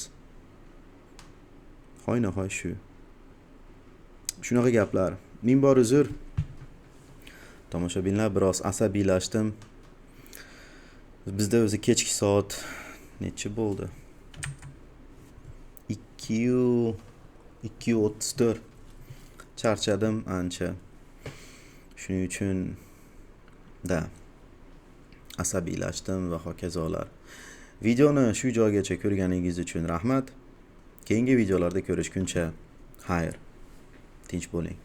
Speaker 1: Hoynahoy shu. Shunaqa gaplar. Ming bor uzr. Tomoshabinlar, biroz asabiylashdim. Bizda o'zi kechki soat necha bo'ldi? 2:34. Charchadim ancha. Shuning uchun asabiylashdim va hokazolar. Videoni shu joygacha ko'rganingiz uchun rahmat. Keyingi videolarda ko'rishguncha xayr. Tinch bo'ling.